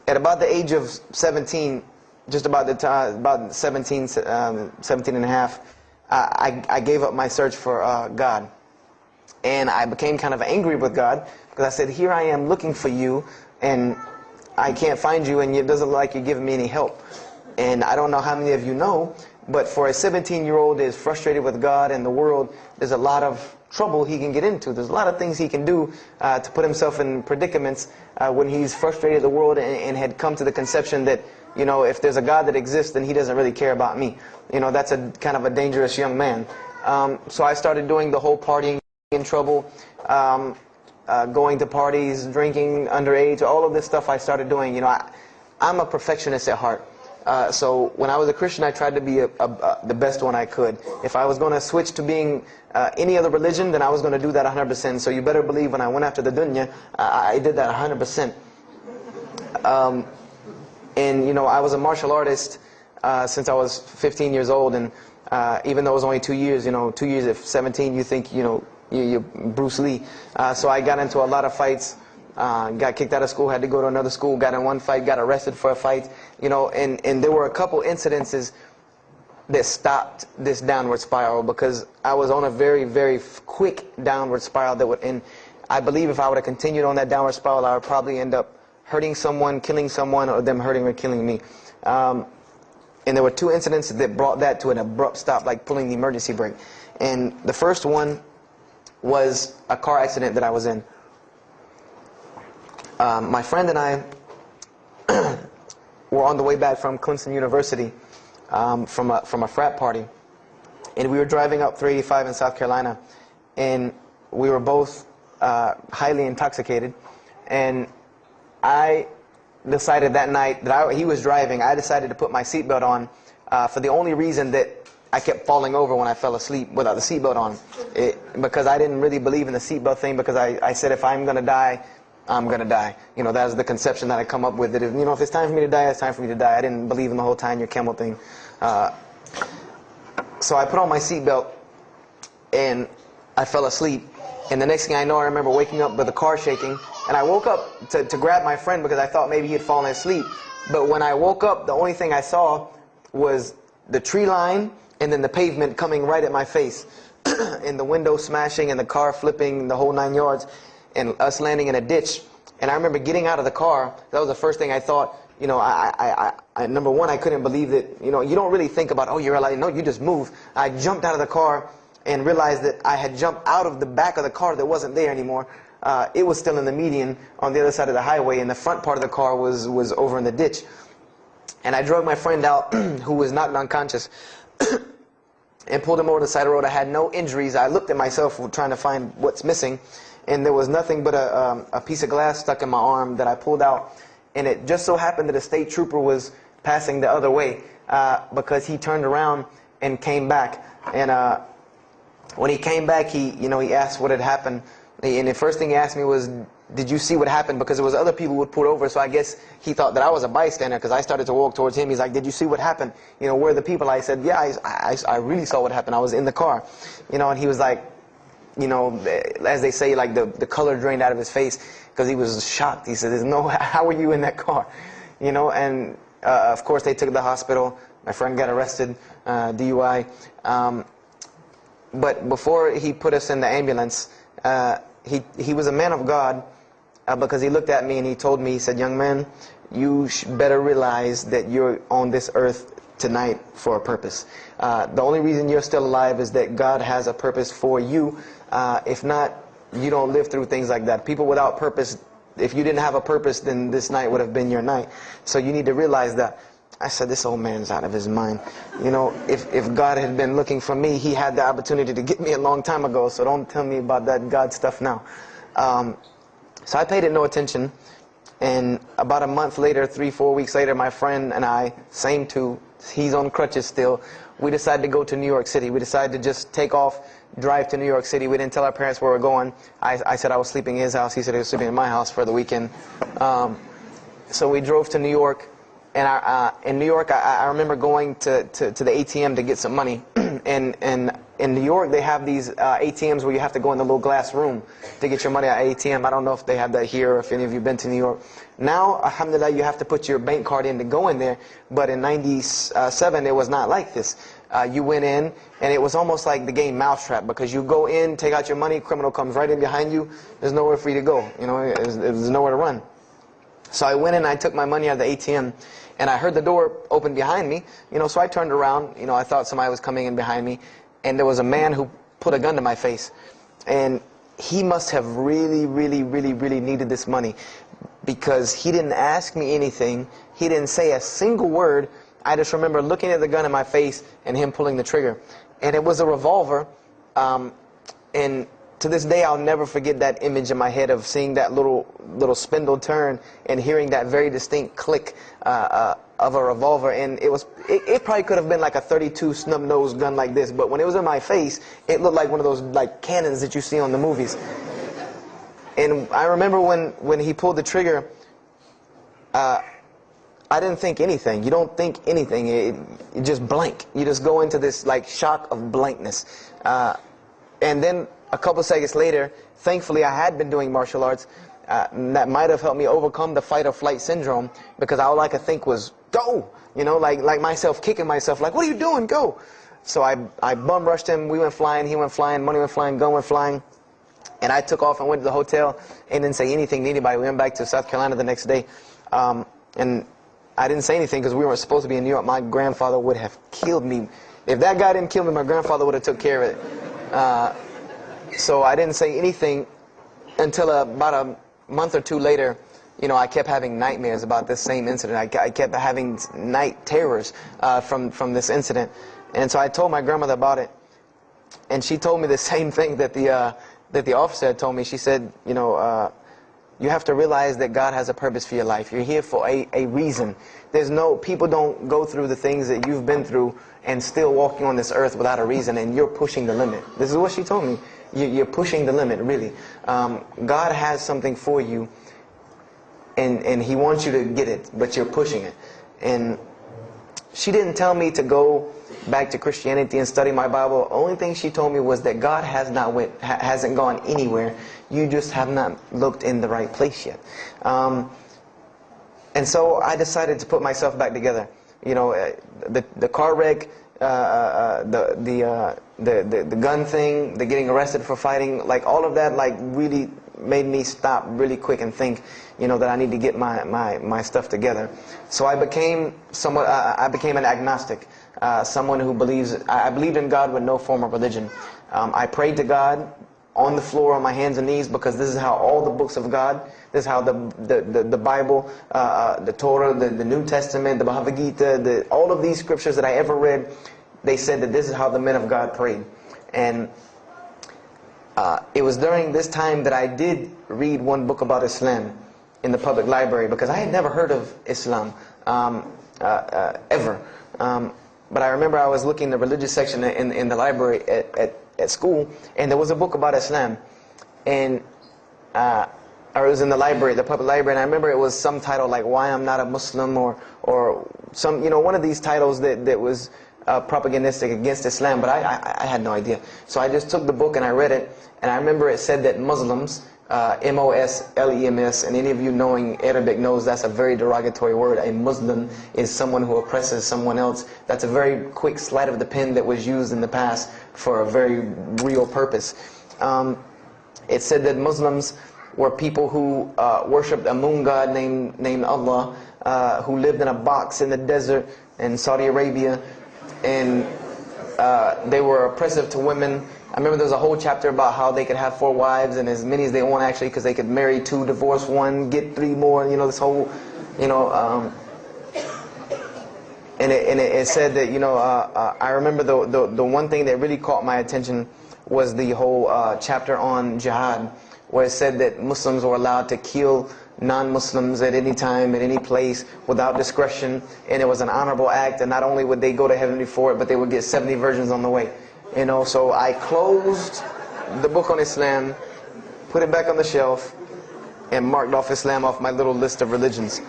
at about the age of 17, just about the time, about 17 and a half, I gave up my search for God. And I became kind of angry with God, because I said, here I am looking for you, and I can't find you, and it doesn't look like you're giving me any help. And I don't know how many of you know, but for a 17-year-old that is frustrated with God and the world, there's a lot of trouble he can get into. There's a lot of things he can do to put himself in predicaments when he's frustrated with the world and had come to the conception that, you know, if there's a God that exists, then He doesn't really care about me. You know, that's a kind of a dangerous young man. So I started doing the whole partying in trouble, going to parties, drinking underage, all of this stuff I started doing. You know, I'm a perfectionist at heart. So when I was a Christian, I tried to be the best one I could. If I was going to switch to being any other religion, then I was going to do that 100%. So you better believe when I went after the dunya, I did that 100%. And you know, I was a martial artist since I was 15 years old, and even though it was only 2 years, you know, 2 years at 17, you think, you know, you're Bruce Lee. So I got into a lot of fights. Got kicked out of school, had to go to another school, got in one fight, got arrested for a fight, you know, and there were a couple incidences that stopped this downward spiral, because I was on a very, very quick downward spiral that would, and I believe if I would have continued on that downward spiral, I would probably end up hurting someone, killing someone, or them hurting or killing me. And there were two incidents that brought that to an abrupt stop, like pulling the emergency brake. And the first one was a car accident that I was in. My friend and I were on the way back from Clemson University from a frat party, and we were driving up 385 in South Carolina, and we were both highly intoxicated, and I decided that night that he was driving, I decided to put my seatbelt on for the only reason that I kept falling over when I fell asleep without the seatbelt on, because I didn't really believe in the seatbelt thing, because I said if I'm going to die, I'm going to die. You know, that was the conception that I come up with, that if, you know, if it's time for me to die, it's time for me to die. I didn't believe in the whole tie your camel thing. So I put on my seatbelt, and I fell asleep. And the next thing I know, I remember waking up with the car shaking. And I woke up to grab my friend, because I thought maybe he had fallen asleep. But when I woke up, the only thing I saw was the tree line and then the pavement coming right at my face. And the window smashing and the car flipping, the whole 9 yards. And us landing in a ditch. And I remember getting out of the car. That was the first thing I thought. You know, number one, I couldn't believe that, you know, you don't really think about, oh, you're alive. No, you just move. I jumped out of the car and realized that I had jumped out of the back of the car that wasn't there anymore. It was still in the median on the other side of the highway, and the front part of the car was over in the ditch. And I drug my friend out, who was knocked unconscious, and pulled him over the side of the road. I had no injuries. I looked at myself trying to find what's missing. And there was nothing but a piece of glass stuck in my arm that I pulled out. And it just so happened that a state trooper was passing the other way, because he turned around and came back. And when he came back, he asked what had happened. And the first thing he asked me was, did you see what happened? Because there was other people who would pull over, so I guess he thought that I was a bystander, because I started to walk towards him. He's like, did you see what happened? You know, where are the people? I said, yeah, I really saw what happened. I was in the car. You know, and he was like, you know, as they say, like the color drained out of his face, because he was shocked. He said, "There's no, how were you in that car?" You know, and of course they took it to the hospital. My friend got arrested, DUI. But before he put us in the ambulance, he was a man of God, because he looked at me and he told me, he said, "Young man, you better realize that you're on this earth tonight for a purpose. The only reason you're still alive is that God has a purpose for you. If not, you don't live through things like that. People without purpose, if you didn't have a purpose, then this night would have been your night. So you need to realize that. I said, this old man's out of his mind. You know, if God had been looking for me, he had the opportunity to get me a long time ago. So don't tell me about that God stuff now. So I paid it no attention. And about a month later, 3-4 weeks later, my friend and I, same two, he's on crutches still, we decided to go to New York City. We decided to just take off, drive to New York City. We didn't tell our parents where we were going. I said I was sleeping in his house. He said he was sleeping in my house for the weekend. So we drove to New York. And in New York, I remember going to the ATM to get some money. And in New York, they have these ATMs where you have to go in the little glass room to get your money at ATM. I don't know if they have that here or if any of you have been to New York. Now, alhamdulillah, you have to put your bank card in to go in there. But in 97, it was not like this. You went in, and it was almost like the game Mousetrap, because you go in, take out your money, criminal comes right in behind you. There's nowhere for you to go. You know, there's nowhere to run. So I went in, I took my money out of the ATM, and I heard the door open behind me. You know, so I turned around. You know, I thought somebody was coming in behind me, and there was a man who put a gun to my face. And he must have really, really, really, really needed this money, because he didn't ask me anything. He didn't say a single word. I just remember looking at the gun in my face and him pulling the trigger. And it was a revolver. And to this day, I'll never forget that image in my head of seeing that little spindle turn and hearing that very distinct click of a revolver. And it probably could have been like a .32 snub-nosed gun like this, but when it was in my face, it looked like one of those like cannons that you see on the movies. And I remember when he pulled the trigger, I didn't think anything. You don't think anything. You just blank. You just go into this like shock of blankness. And then a couple seconds later, thankfully I had been doing martial arts. That might have helped me overcome the fight or flight syndrome, because all I could think was, go! You know, like myself kicking myself, like, what are you doing? Go! So I bum rushed him. We went flying. He went flying. Money went flying. Gun went flying. And I took off and went to the hotel and didn't say anything to anybody. We went back to South Carolina the next day. And I didn't say anything because we weren't supposed to be in New York. My grandfather would have killed me. If that guy didn't kill me, my grandfather would have took care of it. So I didn't say anything until about a month or two later. You know, I kept having nightmares about this same incident. I kept having night terrors from this incident. And so I told my grandmother about it. And she told me the same thing that the officer had told me. She said, you know, you have to realize that God has a purpose for your life. You're here for a reason. People don't go through the things that you've been through and still walking on this earth without a reason, and you're pushing the limit. This is what she told me. You're pushing the limit, really. God has something for you, and He wants you to get it, but you're pushing it. And she didn't tell me to go back to Christianity and study my Bible. The only thing she told me was that God hasn't gone anywhere. You just have not looked in the right place yet. And so I decided to put myself back together. You know, the car wreck, the gun thing, the getting arrested for fighting, like all of that, like really made me stop really quick and think, you know, that I need to get my stuff together. So I became an agnostic, someone who I believed in God with no form of religion. I prayed to God on the floor on my hands and knees, because this is how all the books of God, this is how the Bible, the Torah, the New Testament, the Bhagavad Gita, all of these scriptures that I ever read, they said that this is how the men of God prayed. And it was during this time that I did read one book about Islam in the public library, because I had never heard of Islam ever. But I remember I was looking in the religious section in the library at school, and there was a book about Islam, and or it was in the library, the public library, and I remember it was some title like "Why I'm Not a Muslim" or some, you know, one of these titles that was propagandistic against Islam, but I had no idea. So I just took the book and I read it, and I remember it said that Muslims, M-O-S-L-E-M-S, and any of you knowing Arabic knows that's a very derogatory word. A Muslim is someone who oppresses someone else. That's a very quick sleight of the pen that was used in the past for a very real purpose. It said that Muslims were people who worshipped a moon god named Allah, who lived in a box in the desert, in Saudi Arabia, and they were oppressive to women. I remember there was a whole chapter about how they could have 4 wives and as many as they want, actually, because they could marry 2, divorce 1, get 3 more. You know, this whole, you know. And it said that, you know, I remember the one thing that really caught my attention was the whole chapter on jihad, where it said that Muslims were allowed to kill non-Muslims at any time, at any place, without discretion, and it was an honorable act, and not only would they go to heaven before it, but they would get 70 virgins on the way. You know, so I closed the book on Islam, put it back on the shelf, and marked off Islam off my little list of religions,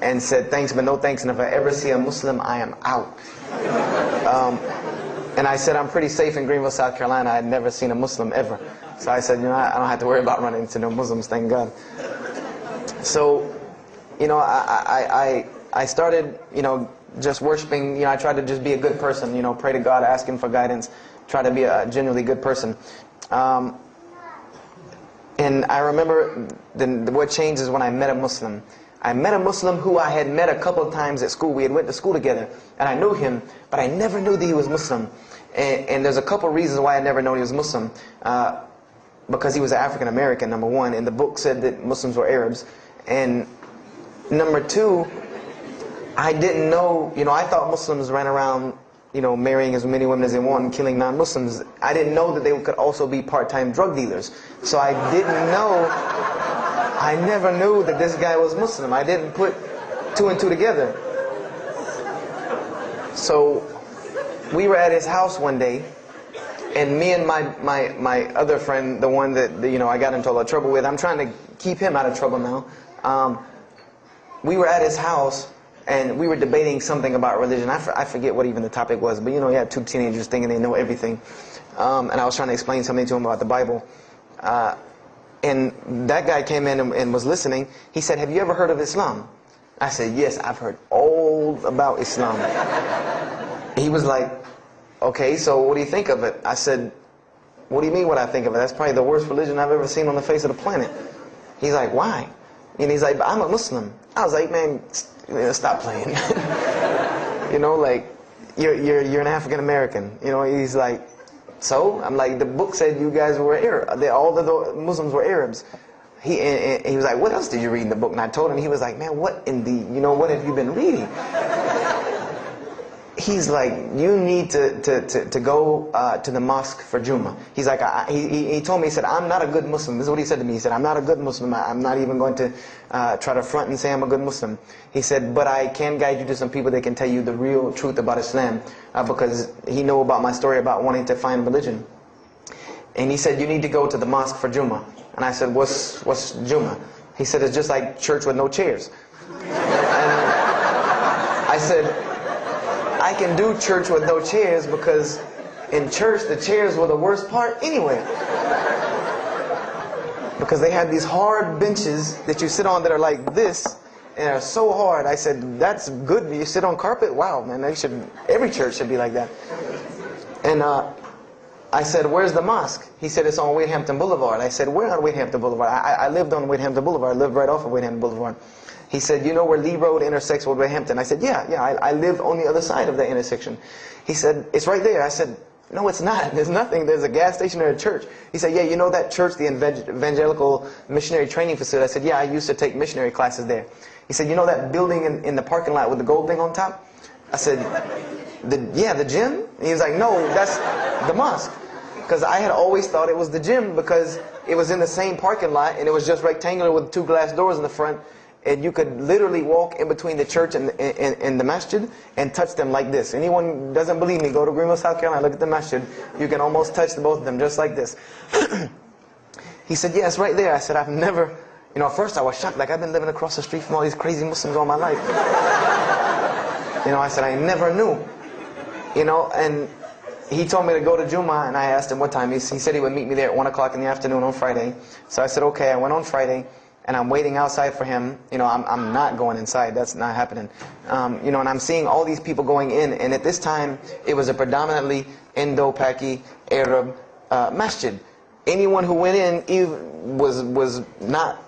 and said thanks but no thanks, and if I ever see a Muslim, I am out. And I said I'm pretty safe in Greenville, South Carolina. I had never seen a Muslim ever. So I said, you know, I don't have to worry about running into no Muslims, thank God. So, you know, I started, you know, just worshiping. You know, I tried to just be a good person, you know, pray to God, ask Him for guidance, try to be a genuinely good person. And I remember what changed is when I met a Muslim. I met a Muslim who I had met a couple of times at school. We had went to school together, and I knew him, but I never knew that he was Muslim. And there's a couple of reasons why I never known he was Muslim. Because he was African American, number one, and the book said that Muslims were Arabs. And number two, I didn't know, you know, I thought Muslims ran around, you know, marrying as many women as they want and killing non-Muslims. I didn't know that they could also be part-time drug dealers. So I didn't know, I never knew that this guy was Muslim. I didn't put 2 and 2 together. So we were at his house one day, and me and my other friend, the one that, you know, I got into a lot of trouble with, I'm trying to keep him out of trouble now. We were at his house, and we were debating something about religion. I forget what even the topic was, but you know, you have 2 teenagers thinking they know everything. And I was trying to explain something to him about the Bible. And that guy came in and was listening. He said, "Have you ever heard of Islam?" I said, "Yes, I've heard all about Islam." He was like, "Okay, so what do you think of it?" I said, "What do you mean what I think of it? That's probably the worst religion I've ever seen on the face of the planet." He's like, "Why?" And he's like, "I'm a Muslim." I was like, "Man, stop playing." You know, like, you're an African American. You know, he's like, "So?" I'm like, "The book said you guys were Arab. All the Muslims were Arabs." He was like, "What else did you read in the book?" And I told him. He was like, "Man, what in the, you know, what have you been reading?" He's like, "You need to go to the mosque for Jummah." He's like, he told me, he said, "I'm not a good Muslim." This is what he said to me. He said, "I'm not a good Muslim. I'm not even going to try to front and say I'm a good Muslim." He said, "But I can guide you to some people that can tell you the real truth about Islam," because he knew about my story about wanting to find religion. And he said, "You need to go to the mosque for Jummah." And I said, What's Jummah?" He said, "It's just like church with no chairs." And I said, "I can do church with no chairs because in church the chairs were the worst part anyway." Because they had these hard benches that you sit on that are like this, and are so hard. I said, "That's good. You sit on carpet? Wow, man, every church should be like that." And I said, "Where's the mosque?" He said, "It's on Wade-Hampton Boulevard." I said, "Where on Wade-Hampton Boulevard?" I lived on Wade-Hampton Boulevard. I lived right off of Wade-Hampton Boulevard. He said, "You know where Lee Road intersects with Wade-Hampton?" I said, yeah, I live on the other side of that intersection. He said, "It's right there." I said, "No, it's not. There's nothing. There's a gas station or a church." He said, "Yeah, you know that church, the Evangelical Missionary Training Facility?" I said, "Yeah, I used to take missionary classes there." He said, "You know that building in the parking lot with the gold thing on top?" I said, "Yeah, the gym?" And he was like, "No, that's the mosque." Because I had always thought it was the gym because it was in the same parking lot and it was just rectangular with 2 glass doors in the front. And you could literally walk in between the church and the masjid and touch them like this. Anyone doesn't believe me, go to Greenville, South Carolina, look at the masjid. You can almost touch both of them just like this. He said, "Yeah, it's right there." I said, "I've never," you know, at first I was shocked. Like, I've been living across the street from all these crazy Muslims all my life. You know, I said, "I never knew." You know, and he told me to go to Jummah, and I asked him what time. He said he would meet me there at 1 o'clock in the afternoon on Friday. So I said, okay. I went on Friday. And I'm waiting outside for him. You know, I'm not going inside. That's not happening. You know, and I'm seeing all these people going in. And at this time, it was a predominantly Indo-Paki Arab masjid. Anyone who went in was not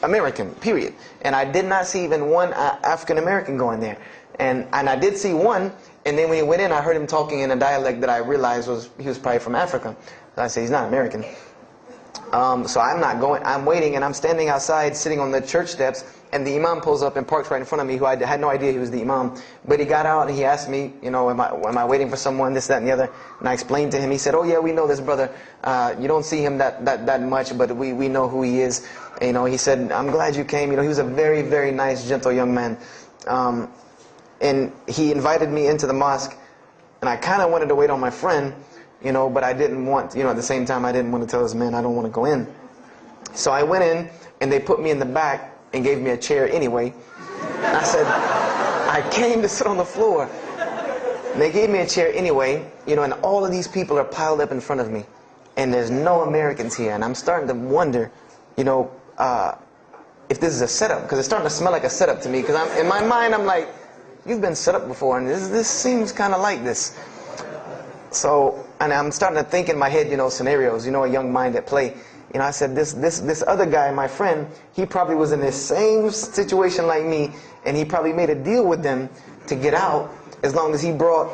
American, period. And I did not see even one African American going there. And I did see one, and then when he went in, I heard him talking in a dialect that I realized he was probably from Africa. So I said, he's not American. So I'm not going, I'm waiting, and I'm standing outside, sitting on the church steps, and the imam pulls up and parks right in front of me, who I had no idea he was the imam. But he got out and he asked me, you know, am I waiting for someone, this, that, and the other? And I explained to him. He said, oh yeah, we know this brother. You don't see him that much, but we know who he is. And, you know, he said, I'm glad you came. You know, he was a very, very nice, gentle young man. And he invited me into the mosque, and I kind of wanted to wait on my friend, you know, but I didn't want, you know, at the same time, I didn't want to tell this man I don't want to go in. So I went in, and they put me in the back and gave me a chair anyway. And I said, I came to sit on the floor. And they gave me a chair anyway, you know, and all of these people are piled up in front of me. And there's no Americans here. And I'm starting to wonder, you know, if this is a setup. Because it's starting to smell like a setup to me. Because in my mind, I'm like, you've been set up before, and this seems kind of like this. So, and I'm starting to think in my head, you know, scenarios, you know, a young mind at play. You know, I said, this other guy, my friend, he probably was in the same situation like me, and he probably made a deal with them to get out, as long as he brought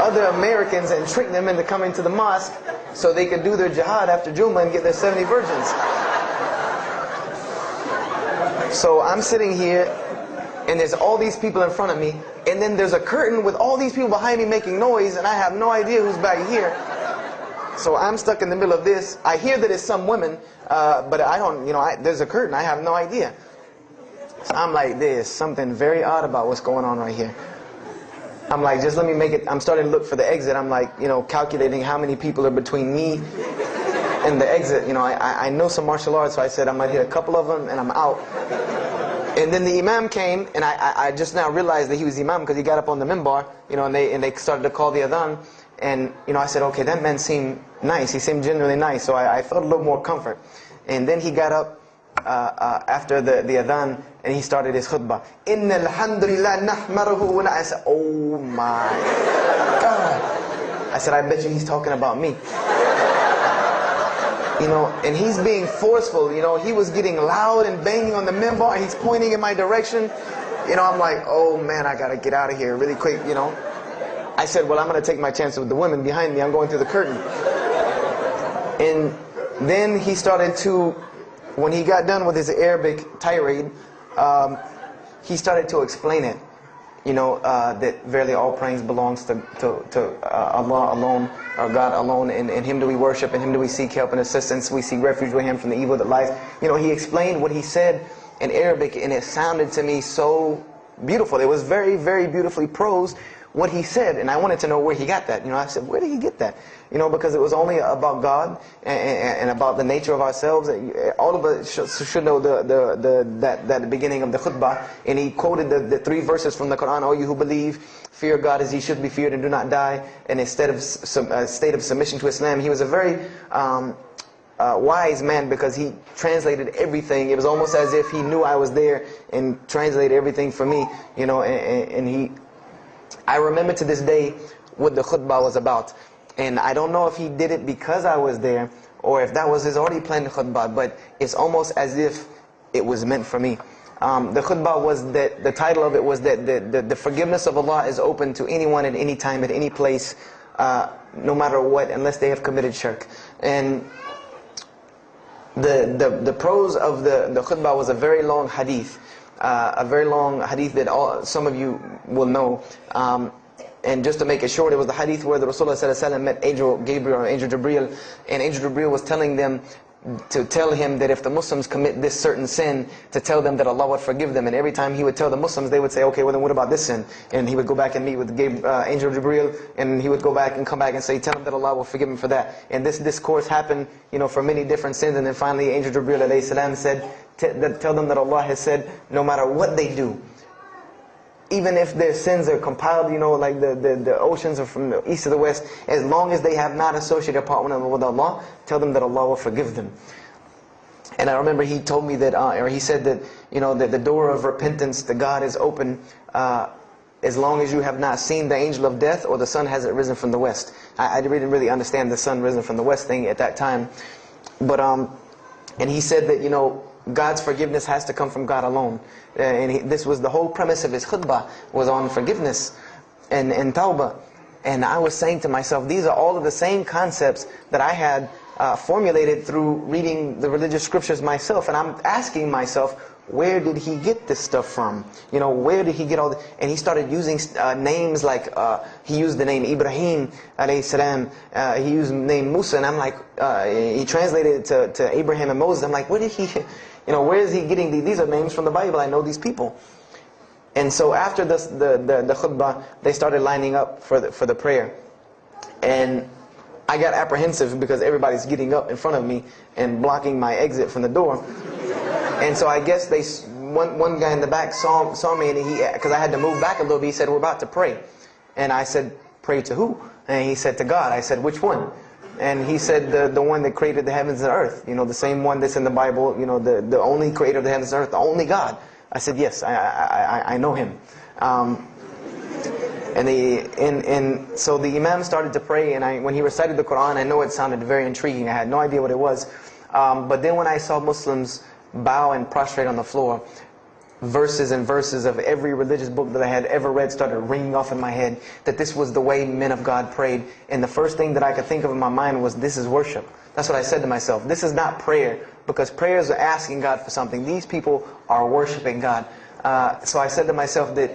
other Americans and tricked them into coming to the mosque so they could do their jihad after Jummah and get their 70 virgins. So I'm sitting here, and there's all these people in front of me, and then there's a curtain with all these people behind me making noise, and I have no idea who's back here. So I'm stuck in the middle of this. I hear that it's some women, but I don't, you know, there's a curtain. I have no idea. So I'm like, there's something very odd about what's going on right here. I'm like, just let me make it. I'm starting to look for the exit. I'm like, you know, calculating how many people are between me and the exit. You know, I know some martial arts, so I said I might hit a couple of them and I'm out. And then the imam came, and I just now realized that he was the imam because he got up on the minbar, you know, and they started to call the adhan. And, you know, I said, okay, that man seemed nice. He seemed genuinely nice. So I felt a little more comfort. And then he got up after the adhan, and he started his khutbah. Inna alhamdulillah nahmaruhu wa I said, oh my God. I said, I bet you he's talking about me. You know, and he's being forceful. You know, he was getting loud and banging on the minbar, and he's pointing in my direction. You know, I'm like, oh man, I got to get out of here really quick, you know. I said, well, I'm going to take my chance with the women behind me. I'm going through the curtain. And then he started to, when he got done with his Arabic tirade, he started to explain it. You know, that verily all praise belongs to Allah alone, or God alone. In Him do we worship, in Him do we seek help and assistance. We seek refuge with Him from the evil that lies. You know, he explained what he said in Arabic, and it sounded to me so beautiful. It was very, very beautifully prosed, what he said, and I wanted to know where he got that. You know, I said, where did he get that? You know, because it was only about God and about the nature of ourselves. All of us should know that beginning of the khutbah, and he quoted the 3 verses from the Quran. O you who believe, fear God as He should be feared and do not die. And instead of state of submission to Islam, he was a very wise man, because he translated everything. It was almost as if he knew I was there and translated everything for me. You know, I remember to this day what the khutbah was about. And I don't know if he did it because I was there, or if that was his already planned khutbah, but it's almost as if it was meant for me. The khutbah was that, the title of it was that the forgiveness of Allah is open to anyone at any time, at any place, no matter what, unless they have committed shirk. And the prose of the khutbah was a very long hadith. A very long hadith that some of you will know. And just to make it short, it was the hadith where the Rasulullah ﷺ met Angel Gabriel, or Angel Jibreel, and Angel Jibreel was telling them to tell him that if the Muslims commit this certain sin, to tell them that Allah would forgive them. And every time he would tell the Muslims, they would say, okay, well then what about this sin? And he would go back and meet with Angel Jibreel, and he would go back and come back and say, tell them that Allah will forgive him for that. And this discourse happened, you know, for many different sins. And then finally Angel Jibreel alayhi salam said, tell them that Allah has said, no matter what they do, even if their sins are compiled, you know, like the oceans are from the east to the west, as long as they have not associated a partner with Allah, tell them that Allah will forgive them. And I remember he told me that, or he said that, you know, that the door of repentance to God is open as long as you have not seen the angel of death, or the sun hasn't risen from the west. I didn't really understand the sun risen from the west thing at that time. But, and he said that, you know, God's forgiveness has to come from God alone. This was the whole premise of his khutbah, was on forgiveness and tawbah. And I was saying to myself, these are all of the same concepts that I had formulated through reading the religious scriptures myself. And I'm asking myself, where did he get this stuff from? You know, where did he get all this? And he started using names like, he used the name Ibrahim alayhi salam, he used the name Musa, and I'm like, he translated it to Abraham and Moses. I'm like, where did he, you know, where is he getting these? These are names from the Bible. I know these people. And so after the khutbah, they started lining up for the prayer. And I got apprehensive because everybody's getting up in front of me and blocking my exit from the door. And so I guess one guy in the back saw me, and because I had to move back a little bit, he said, we're about to pray. And I said, pray to who? And he said, to God. I said, which one? And he said, the one that created the heavens and earth. You know, the same one that's in the Bible, you know, the only creator of the heavens and earth, the only God. I said, yes, I know him. And so the Imam started to pray, and when he recited the Quran, I know it sounded very intriguing. I had no idea what it was. But then when I saw Muslims bow and prostrate on the floor, verses and verses of every religious book that I had ever read started ringing off in my head, that this was the way men of God prayed. And the first thing that I could think of in my mind was, this is worship. That's what I said to myself. This is not prayer, because prayers are asking God for something. These people are worshiping God. So I said to myself that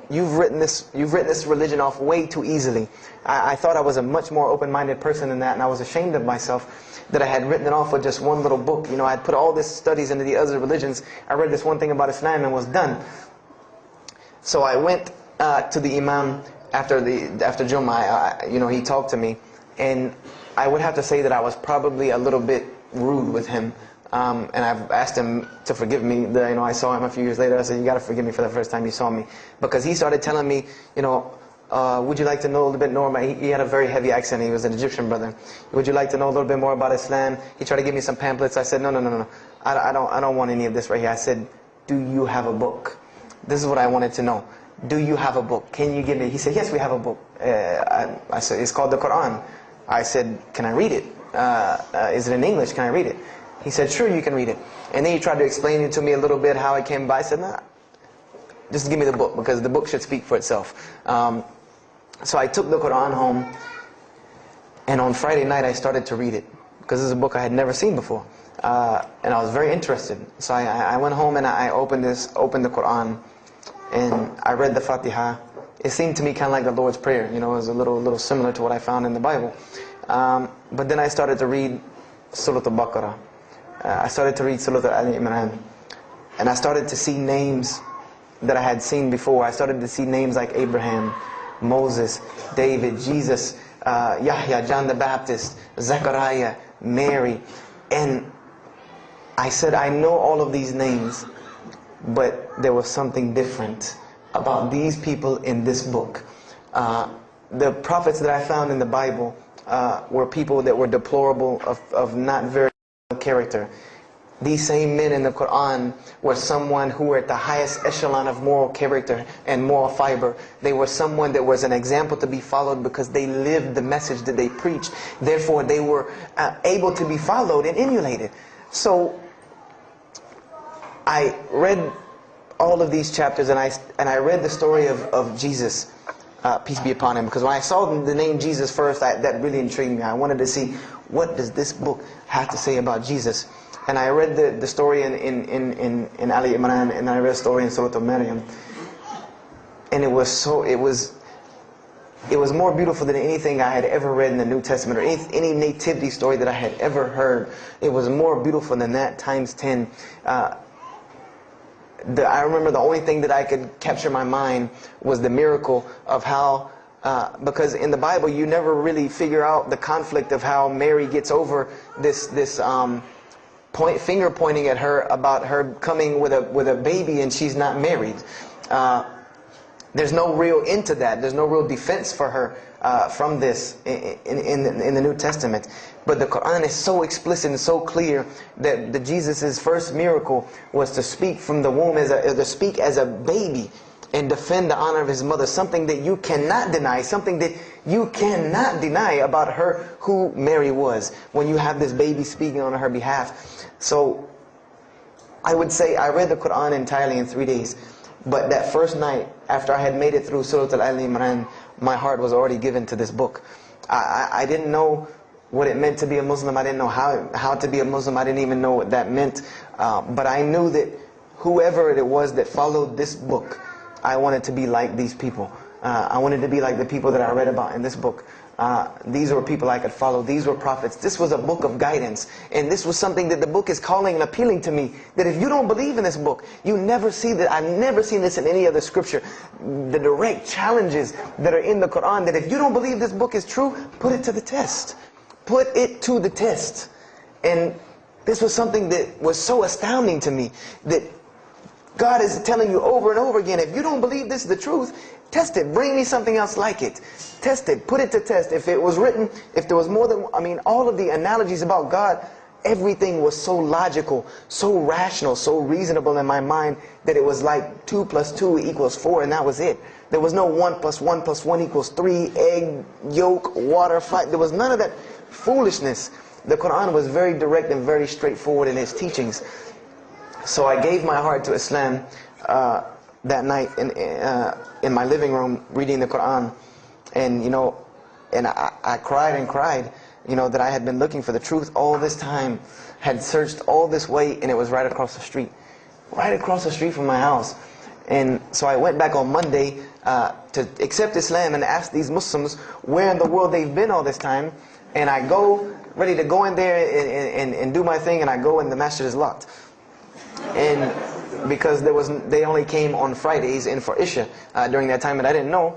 you've written this religion off way too easily. I thought I was a much more open-minded person than that, and I was ashamed of myself that I had written it off with just one little book. You know, I had put all this studies into the other religions. I read this one thing about Islam and was done. So I went to the Imam after Jummah. You know, he talked to me, and I would have to say that I was probably a little bit rude with him. And I've asked him to forgive me. You know, I saw him a few years later. I said, you got to forgive me for the first time you saw me, because he started telling me, you know, would you like to know a little bit more? He had a very heavy accent. He was an Egyptian brother. Would you like to know a little bit more about Islam? He tried to give me some pamphlets. I said, no. I don't want any of this right here. I said, do you have a book? This is what I wanted to know. Do you have a book? Can you give me? He said, yes, we have a book. I said, it's called the Quran. I said, can I read it? Is it in English? Can I read it? He said, sure, you can read it. And then he tried to explain it to me a little bit, how it came by. I said, nah, just give me the book, because the book should speak for itself. So I took the Quran home, and on Friday night I started to read it, because this is a book I had never seen before. And I was very interested. So I went home and I opened the Quran, and I read the Fatiha. It seemed to me kind of like the Lord's Prayer. You know, it was a little similar to what I found in the Bible. But then I started to read Surah Al-Baqarah. I started to read Surah Al-Imran. And I started to see names that I had seen before. I started to see names like Abraham, Moses, David, Jesus, Yahya, John the Baptist, Zechariah, Mary. And I said, I know all of these names, but there was something different about these people in this book. The prophets that I found in the Bible were people that were deplorable, of not very good character. These same men in the Quran were someone who were at the highest echelon of moral character and moral fiber. They were someone that was an example to be followed, because they lived the message that they preached. Therefore, they were able to be followed and emulated. So I read all of these chapters, and I read the story of Jesus, peace be upon him, because when I saw the name Jesus first, that really intrigued me. I wanted to see, what does this book have to say about Jesus? And I read the story in Ali Imran, and I read the story in Surah Al-Maryam. And it was more beautiful than anything I had ever read in the New Testament, or any nativity story that I had ever heard. It was more beautiful than that, times 10. I remember the only thing that I could capture my mind was the miracle of how, because in the Bible you never really figure out the conflict of how Mary gets over this finger pointing at her about her coming with a baby and she's not married. There's no real end to that. There's no real defense for her from this in the New Testament. But the Quran is so explicit and so clear that Jesus' first miracle was to speak from the womb, to speak as a baby and defend the honor of his mother. Something that you cannot deny, something that you cannot deny about her, who Mary was, when you have this baby speaking on her behalf. So I would say I read the Quran entirely in 3 days. But that first night, after I had made it through Surah Al-Imran, my heart was already given to this book. I didn't know what it meant to be a Muslim. I didn't know how to be a Muslim. I didn't even know what that meant. But I knew that whoever it was that followed this book, I wanted to be like these people. I wanted to be like the people that I read about in this book. These were people I could follow. These were prophets. This was a book of guidance. And this was something that the book is calling and appealing to me. That if you don't believe in this book, you never see that. I've never seen this in any other scripture. The direct challenges that are in the Quran, that if you don't believe this book is true, put it to the test. Put it to the test. And this was something that was so astounding to me, that God is telling you over and over again, if you don't believe this is the truth, test it. Bring me something else like it. Test it. Put it to test. If it was written, if there was more than, all of the analogies about God, everything was so logical, so rational, so reasonable in my mind that it was like 2 + 2 = 4, and that was it. There was no 1 + 1 + 1 = 3, egg, yolk, water, fight. There was none of that foolishness. The Quran was very direct and very straightforward in its teachings. So I gave my heart to Islam that night in my living room, reading the Quran, and I cried and cried, that I had been looking for the truth all this time, had searched all this way, and it was right across the street from my house. And so I went back on Monday to accept Islam and ask these Muslims where in the world they've been all this time, and I go ready to go in there and do my thing, and I go and the masjid is locked. And because they only came on Fridays and for Isha during that time, and I didn't know.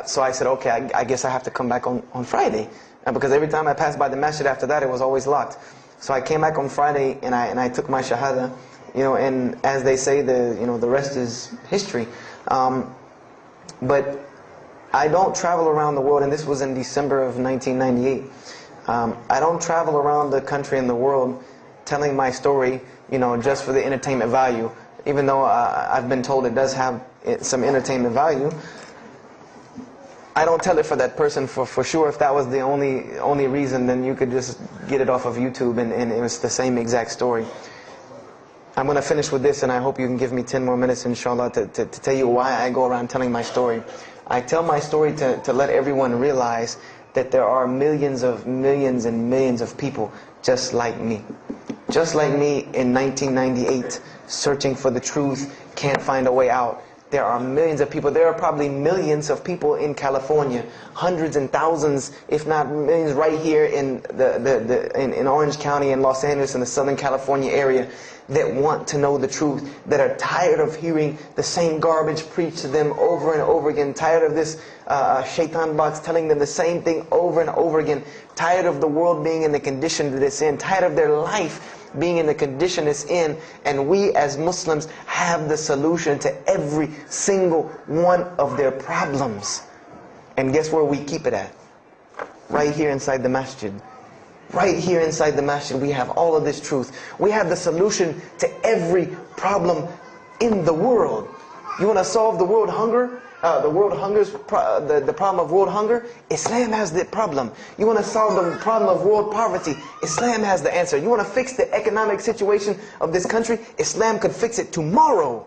So I said, okay, I guess I have to come back on Friday, because every time I passed by the masjid after that, it was always locked. So I came back on Friday and I took my shahada, and as they say, the rest is history. But I don't travel around the world, and this was in December of 1998. I don't travel around the country and the world telling my story, just for the entertainment value. Even though I've been told it does have some entertainment value, I don't tell it for that person for sure. If that was the only reason, then you could just get it off of YouTube and it was the same exact story. I'm going to finish with this, and I hope you can give me 10 more minutes, inshallah, to tell you why I go around telling my story. I tell my story to let everyone realize that there are millions and millions of people just like me. Just like me in 1998, searching for the truth, can't find a way out. There are millions of people. There are probably millions of people in California, hundreds and thousands, if not millions, right here in in Orange County and Los Angeles in the Southern California area, that want to know the truth, that are tired of hearing the same garbage preached to them over and over again, tired of this shaitan box telling them the same thing over and over again, tired of the world being in the condition that it's in, tired of their life being in the condition it's in. And we as Muslims have the solution to every single one of their problems. And guess where we keep it at? Right here inside the masjid. Right here inside the masjid, we have all of this truth. We have the solution to every problem in the world. You want to solve the world hunger? The problem of world hunger? Islam has the problem. You want to solve the problem of world poverty? Islam has the answer. You want to fix the economic situation of this country? Islam could fix it tomorrow.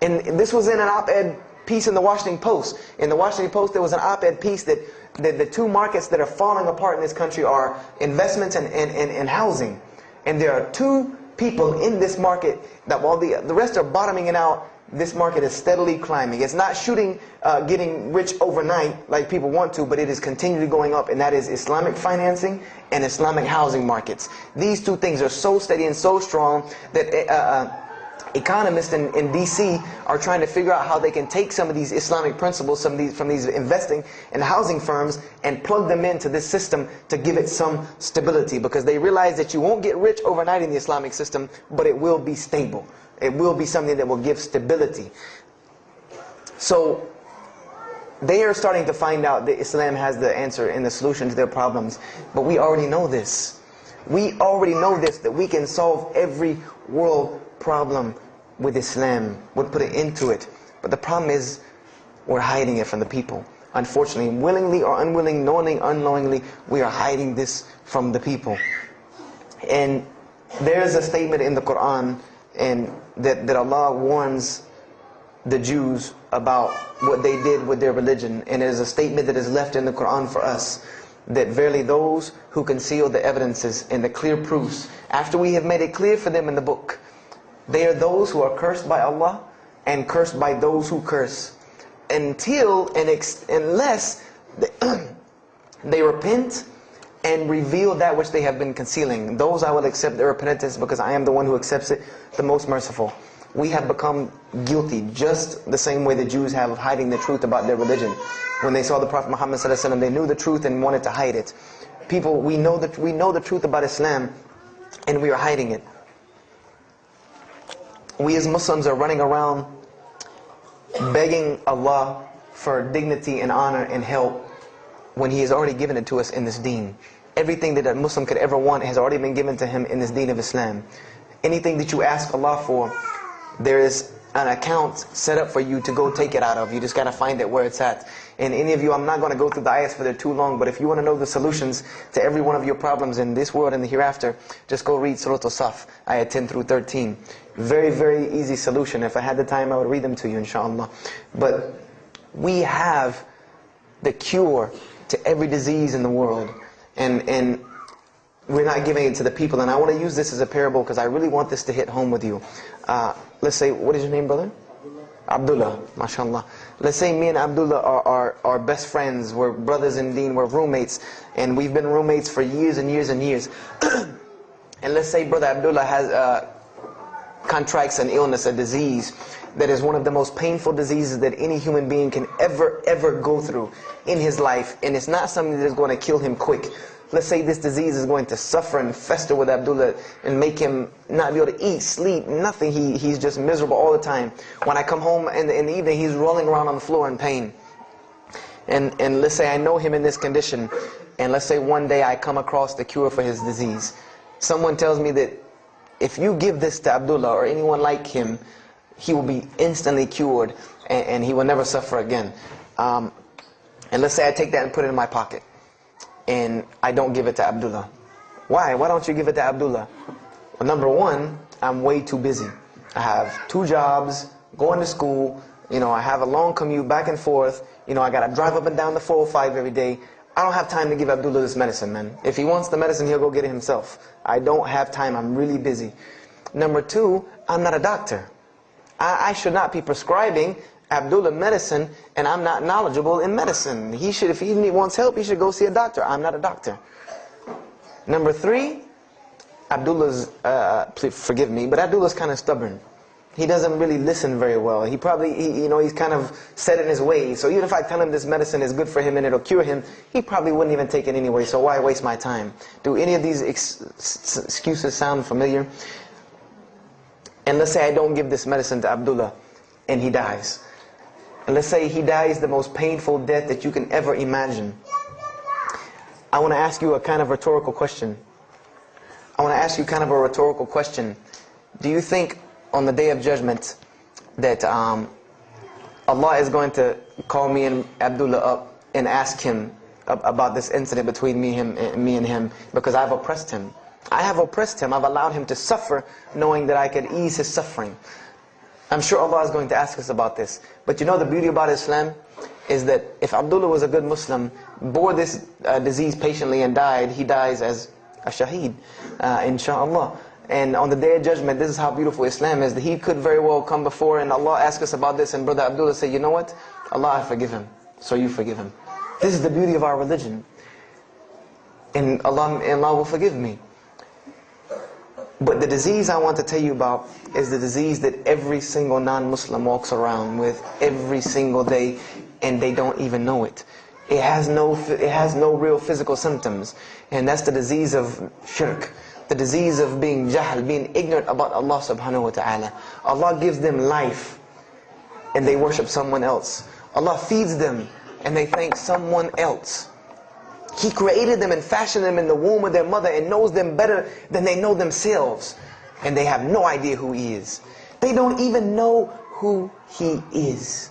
And this was in an op-ed piece in the Washington Post. In the Washington Post, there was an op-ed piece that the two markets that are falling apart in this country are investments and housing. And there are two people in this market that while the rest are bottoming it out, this market is steadily climbing. It's not getting rich overnight like people want to, but it is continually going up, and that is Islamic financing and Islamic housing markets. These two things are so steady and so strong that economists in DC are trying to figure out how they can take some of these Islamic principles, from these investing and housing firms, and plug them into this system to give it some stability, because they realize that you won't get rich overnight in the Islamic system, but it will be stable. It will be something that will give stability. So they are starting to find out that Islam has the answer and the solution to their problems. But we already know this. We already know this, that we can solve every world problem with Islam. We'll put it into it. But the problem is, we're hiding it from the people. Unfortunately, willingly or unwilling, knowingly, unknowingly, we are hiding this from the people. And There's a statement in the Quran and that Allah warns the Jews about what they did with their religion, and it is a statement that is left in the Quran for us, that verily those who conceal the evidences and the clear proofs, after we have made it clear for them in the book, they are those who are cursed by Allah and cursed by those who curse, unless they repent and reveal that which they have been concealing. Those I will accept their repentance, because I am the one who accepts it, the most merciful. We have become guilty just the same way the Jews have of hiding the truth about their religion. When they saw the Prophet Muhammad ﷺ, they knew the truth and wanted to hide it. People, we know the truth about Islam, and we are hiding it. We as Muslims are running around begging Allah for dignity and honor and help when He has already given it to us in this deen. Everything that a Muslim could ever want has already been given to him in this deen of Islam. Anything that you ask Allah for, there is an account set up for you to go take it out of. You just got to find it where it's at. And any of you, I'm not going to go through the ayahs for they're too long, but if you want to know the solutions to every one of your problems in this world and the hereafter, just go read Surah Al-Saf, ayah 10 through 13. Very, very easy solution. If I had the time, I would read them to you, inshallah. But we have the cure to every disease in the world. And we're not giving it to the people. And I want to use this as a parable because I really want this to hit home with you. Let's say, what is your name, brother? Abdullah, mashallah. Let's say me and Abdullah are best friends. We're brothers in deen, we're roommates. And we've been roommates for years and years and years. And let's say brother Abdullah has contracts an illness, a disease that is one of the most painful diseases that any human being can ever go through in his life. And it's not something that is going to kill him quick. Let's say this disease is going to suffer and fester with Abdullah and make him not be able to eat, sleep, nothing. He's just miserable all the time. When I come home in the evening, he's rolling around on the floor in pain. And let's say I know him in this condition, and let's say one day I come across the cure for his disease. Someone tells me that if you give this to Abdullah or anyone like him, he will be instantly cured and he will never suffer again. And let's say I take that and put it in my pocket, and I don't give it to Abdullah. Why? Why don't you give it to Abdullah? Well, number one, I'm way too busy. I have 2 jobs, going to school, I have a long commute back and forth, I gotta drive up and down the 405 every day. I don't have time to give Abdullah this medicine, man. If he wants the medicine, he'll go get it himself. I don't have time, I'm really busy. Number 2, I'm not a doctor. I should not be prescribing Abdullah medicine, and I'm not knowledgeable in medicine. He should, if he wants help, he should go see a doctor. I'm not a doctor. Number 3, Abdullah's, please forgive me, but Abdullah's kind of stubborn. He doesn't really listen very well. He probably, he's kind of set in his ways. So even if I tell him this medicine is good for him and it'll cure him, he probably wouldn't even take it anyway. So why waste my time? Do any of these excuses sound familiar? And let's say I don't give this medicine to Abdullah and he dies. And let's say he dies the most painful death that you can ever imagine. I want to ask you a kind of rhetorical question. Do you think on the Day of Judgment that Allah is going to call me and Abdullah up and ask him about this incident between me and him because I've oppressed him? I have oppressed him. I've allowed him to suffer knowing that I could ease his suffering. I'm sure Allah is going to ask us about this. But the beauty about Islam is that if Abdullah was a good Muslim, bore this disease patiently and died, he dies as a shaheed, inshaAllah. And on the Day of Judgment, this is how beautiful Islam is, that he could very well come before and Allah ask us about this, and brother Abdullah say, you know what? Allah, I forgive him. So you forgive him. This is the beauty of our religion. And Allah will forgive me. But the disease I want to tell you about is the disease that every single non-Muslim walks around with every single day, and they don't even know it. It has no real physical symptoms, and that's the disease of shirk, the disease of being jahl, being ignorant about Allah subhanahu wa ta'ala. Allah gives them life, and they worship someone else. Allah feeds them, and they thank someone else. He created them and fashioned them in the womb of their mother and knows them better than they know themselves. And they have no idea who He is. They don't even know who He is.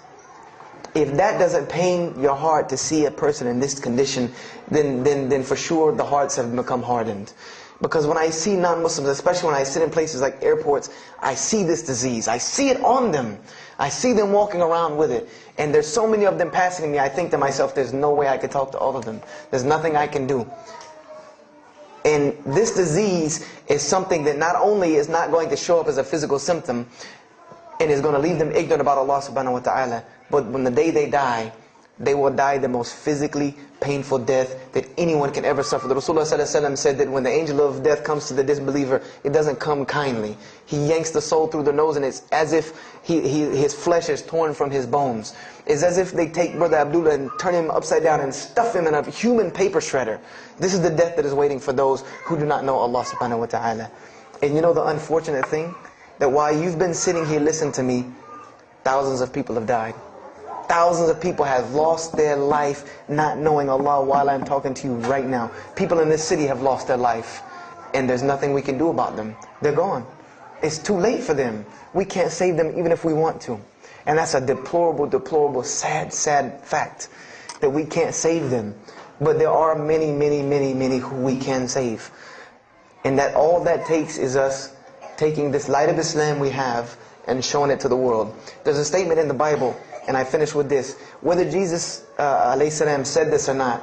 If that doesn't pain your heart to see a person in this condition, then for sure the hearts have become hardened. Because when I see non-Muslims, especially when I sit in places like airports, I see this disease. I see it on them. I see them walking around with it. And there's so many of them passing me, I think to myself, there's no way I could talk to all of them. There's nothing I can do. And this disease is something that not only is not going to show up as a physical symptom and is going to leave them ignorant about Allah subhanahu wa ta'ala, but when the day they die, they will die the most physically painful death that anyone can ever suffer. The Rasulullah ﷺ said that when the angel of death comes to the disbeliever, it doesn't come kindly. He yanks the soul through the nose, and it's as if his flesh is torn from his bones. It's as if they take Brother Abdullah and turn him upside down and stuff him in a human paper shredder. This is the death that is waiting for those who do not know Allah subhanahu wa ta'ala. And you know the unfortunate thing? That while you've been sitting here listening to me, thousands of people have died. Thousands of people have lost their life not knowing Allah while I'm talking to you right now. People in this city have lost their life, and there's nothing we can do about them. They're gone. It's too late for them. We can't save them even if we want to. And that's a deplorable, deplorable, sad, sad fact that we can't save them. But there are many, many, many, many who we can save. And that all that takes is us taking this light of Islam we have and showing it to the world. There's a statement in the Bible, and I finish with this. Whether Jesus alayhi salam said this or not,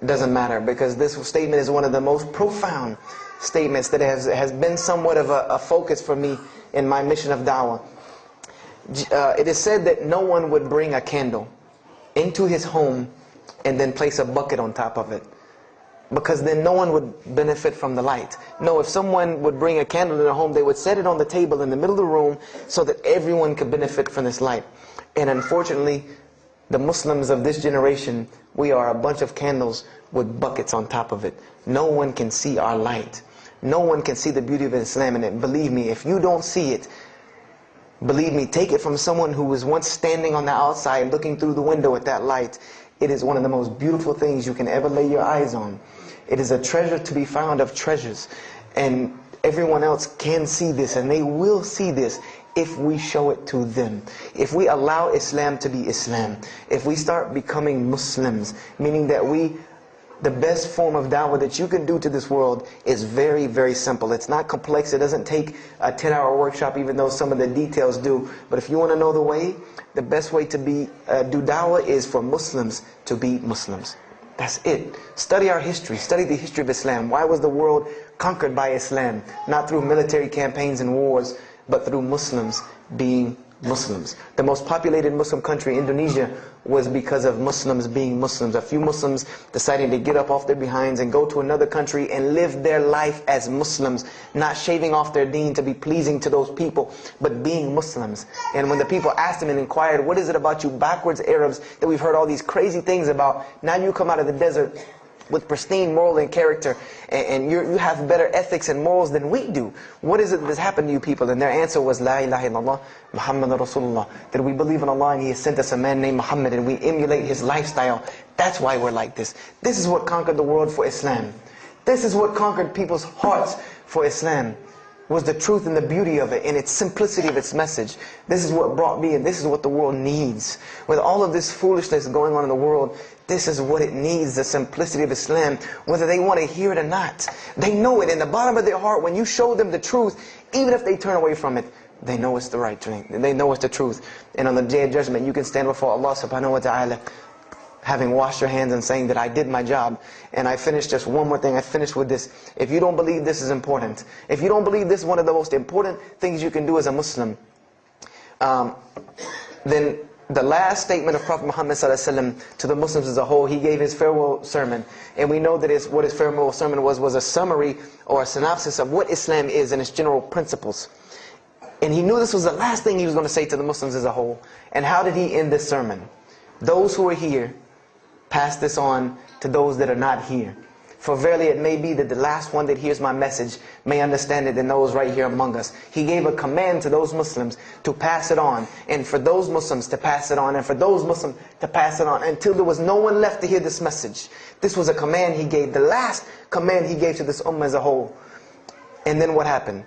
doesn't matter, because this statement is one of the most profound statements that has been somewhat of a focus for me in my mission of da'wah. It is said that no one would bring a candle into his home and then place a bucket on top of it, because then no one would benefit from the light. No, if someone would bring a candle in their home, they would set it on the table in the middle of the room so that everyone could benefit from this light. And unfortunately, the Muslims of this generation, we are a bunch of candles with buckets on top of it. No one can see our light. No one can see the beauty of Islam in it. Believe me, if you don't see it, believe me, take it from someone who was once standing on the outside looking through the window at that light. It is one of the most beautiful things you can ever lay your eyes on. It is a treasure to be found of treasures. And everyone else can see this, and they will see this if we show it to them. If we allow Islam to be Islam. If we start becoming Muslims, meaning that the best form of da'wah that you can do to this world is very, very simple. It's not complex. It doesn't take a 10-hour workshop, even though some of the details do. But if you want to know the way, the best way to do da'wah is for Muslims to be Muslims. That's it. Study our history. Study the history of Islam. Why was the world conquered by Islam? Not through military campaigns and wars, but through Muslims being Muslims. The most populated Muslim country, Indonesia, was because of Muslims being Muslims. A few Muslims deciding to get up off their behinds and go to another country and live their life as Muslims, not shaving off their deen to be pleasing to those people, but being Muslims. And when the people asked them and inquired, what is it about you backwards Arabs that we've heard all these crazy things about? Now you come out of the desert with pristine moral and character, and you have better ethics and morals than we do. What is it that's happened to you people? And their answer was, La ilaha illallah, Muhammad Rasulullah. That we believe in Allah and He has sent us a man named Muhammad, and we emulate his lifestyle. That's why we're like this. This is what conquered the world for Islam. This is what conquered people's hearts for Islam. Was the truth and the beauty of it and its simplicity of its message. This is what brought me, and this is what the world needs. With all of this foolishness going on in the world, this is what it needs, the simplicity of Islam, whether they want to hear it or not. They know it in the bottom of their heart. When you show them the truth, even if they turn away from it, they know it's the right thing. They know it's the truth. And on the Day of Judgment, you can stand before Allah subhanahu wa ta'ala, having washed your hands and saying that I did my job. And I finished just one more thing. I finished with this. If you don't believe this is important, if you don't believe this is one of the most important things you can do as a Muslim, then the last statement of Prophet Muhammad ﷺ to the Muslims as a whole, he gave his farewell sermon. And we know that what his farewell sermon was a summary or a synopsis of what Islam is and its general principles. And he knew this was the last thing he was going to say to the Muslims as a whole. And how did he end this sermon? Those who are here, pass this on to those that are not here. For verily it may be that the last one that hears my message may understand it than those right here among us. He gave a command to those Muslims to pass it on, and for those Muslims to pass it on, and for those Muslims to pass it on, until there was no one left to hear this message. This was a command he gave, the last command he gave to this ummah as a whole. And then what happened?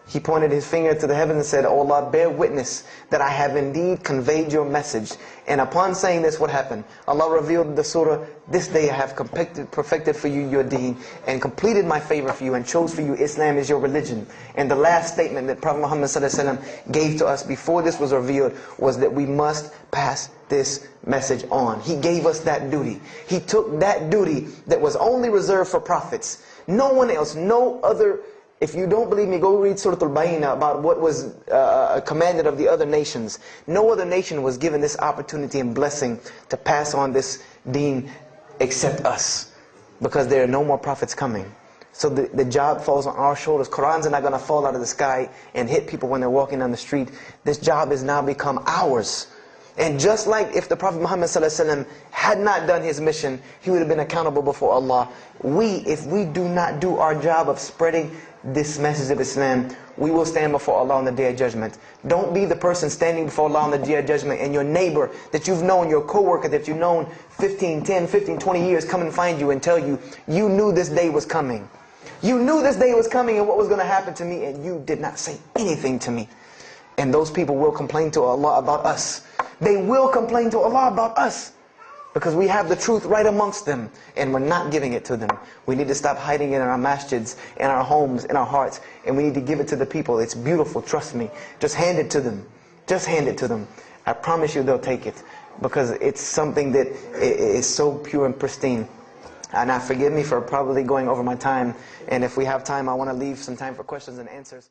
He pointed his finger to the heavens and said, "O Allah, bear witness that I have indeed conveyed your message." And upon saying this, what happened? Allah revealed the surah, "This day I have perfected for you your deen and completed my favor for you and chose for you Islam as your religion." And the last statement that Prophet Muhammad ﷺ gave to us before this was revealed was that we must pass this message on. He gave us that duty. He took that duty that was only reserved for prophets. No one else, no other. If you don't believe me, go read Surah Al-Bayna about what was commanded of the other nations. No other nation was given this opportunity and blessing to pass on this deen except us. Because there are no more prophets coming. So the job falls on our shoulders. Qurans are not going to fall out of the sky and hit people when they're walking down the street. This job has now become ours. And just like if the Prophet Muhammad ﷺ had not done his mission, he would have been accountable before Allah. If we do not do our job of spreading this message of Islam, we will stand before Allah on the Day of Judgment. Don't be the person standing before Allah on the Day of Judgment and your neighbor that you've known, your co-worker that you've known 10, 15, 20 years come and find you and tell you, you knew this day was coming. You knew this day was coming and what was going to happen to me, and you did not say anything to me. And those people will complain to Allah about us. They will complain to Allah about us. Because we have the truth right amongst them and we're not giving it to them. We need to stop hiding it in our masjids, in our homes, in our hearts, and we need to give it to the people. It's beautiful, trust me. Just hand it to them. Just hand it to them. I promise you they'll take it, because it's something that is so pure and pristine. And now forgive me for probably going over my time, and if we have time I want to leave some time for questions and answers.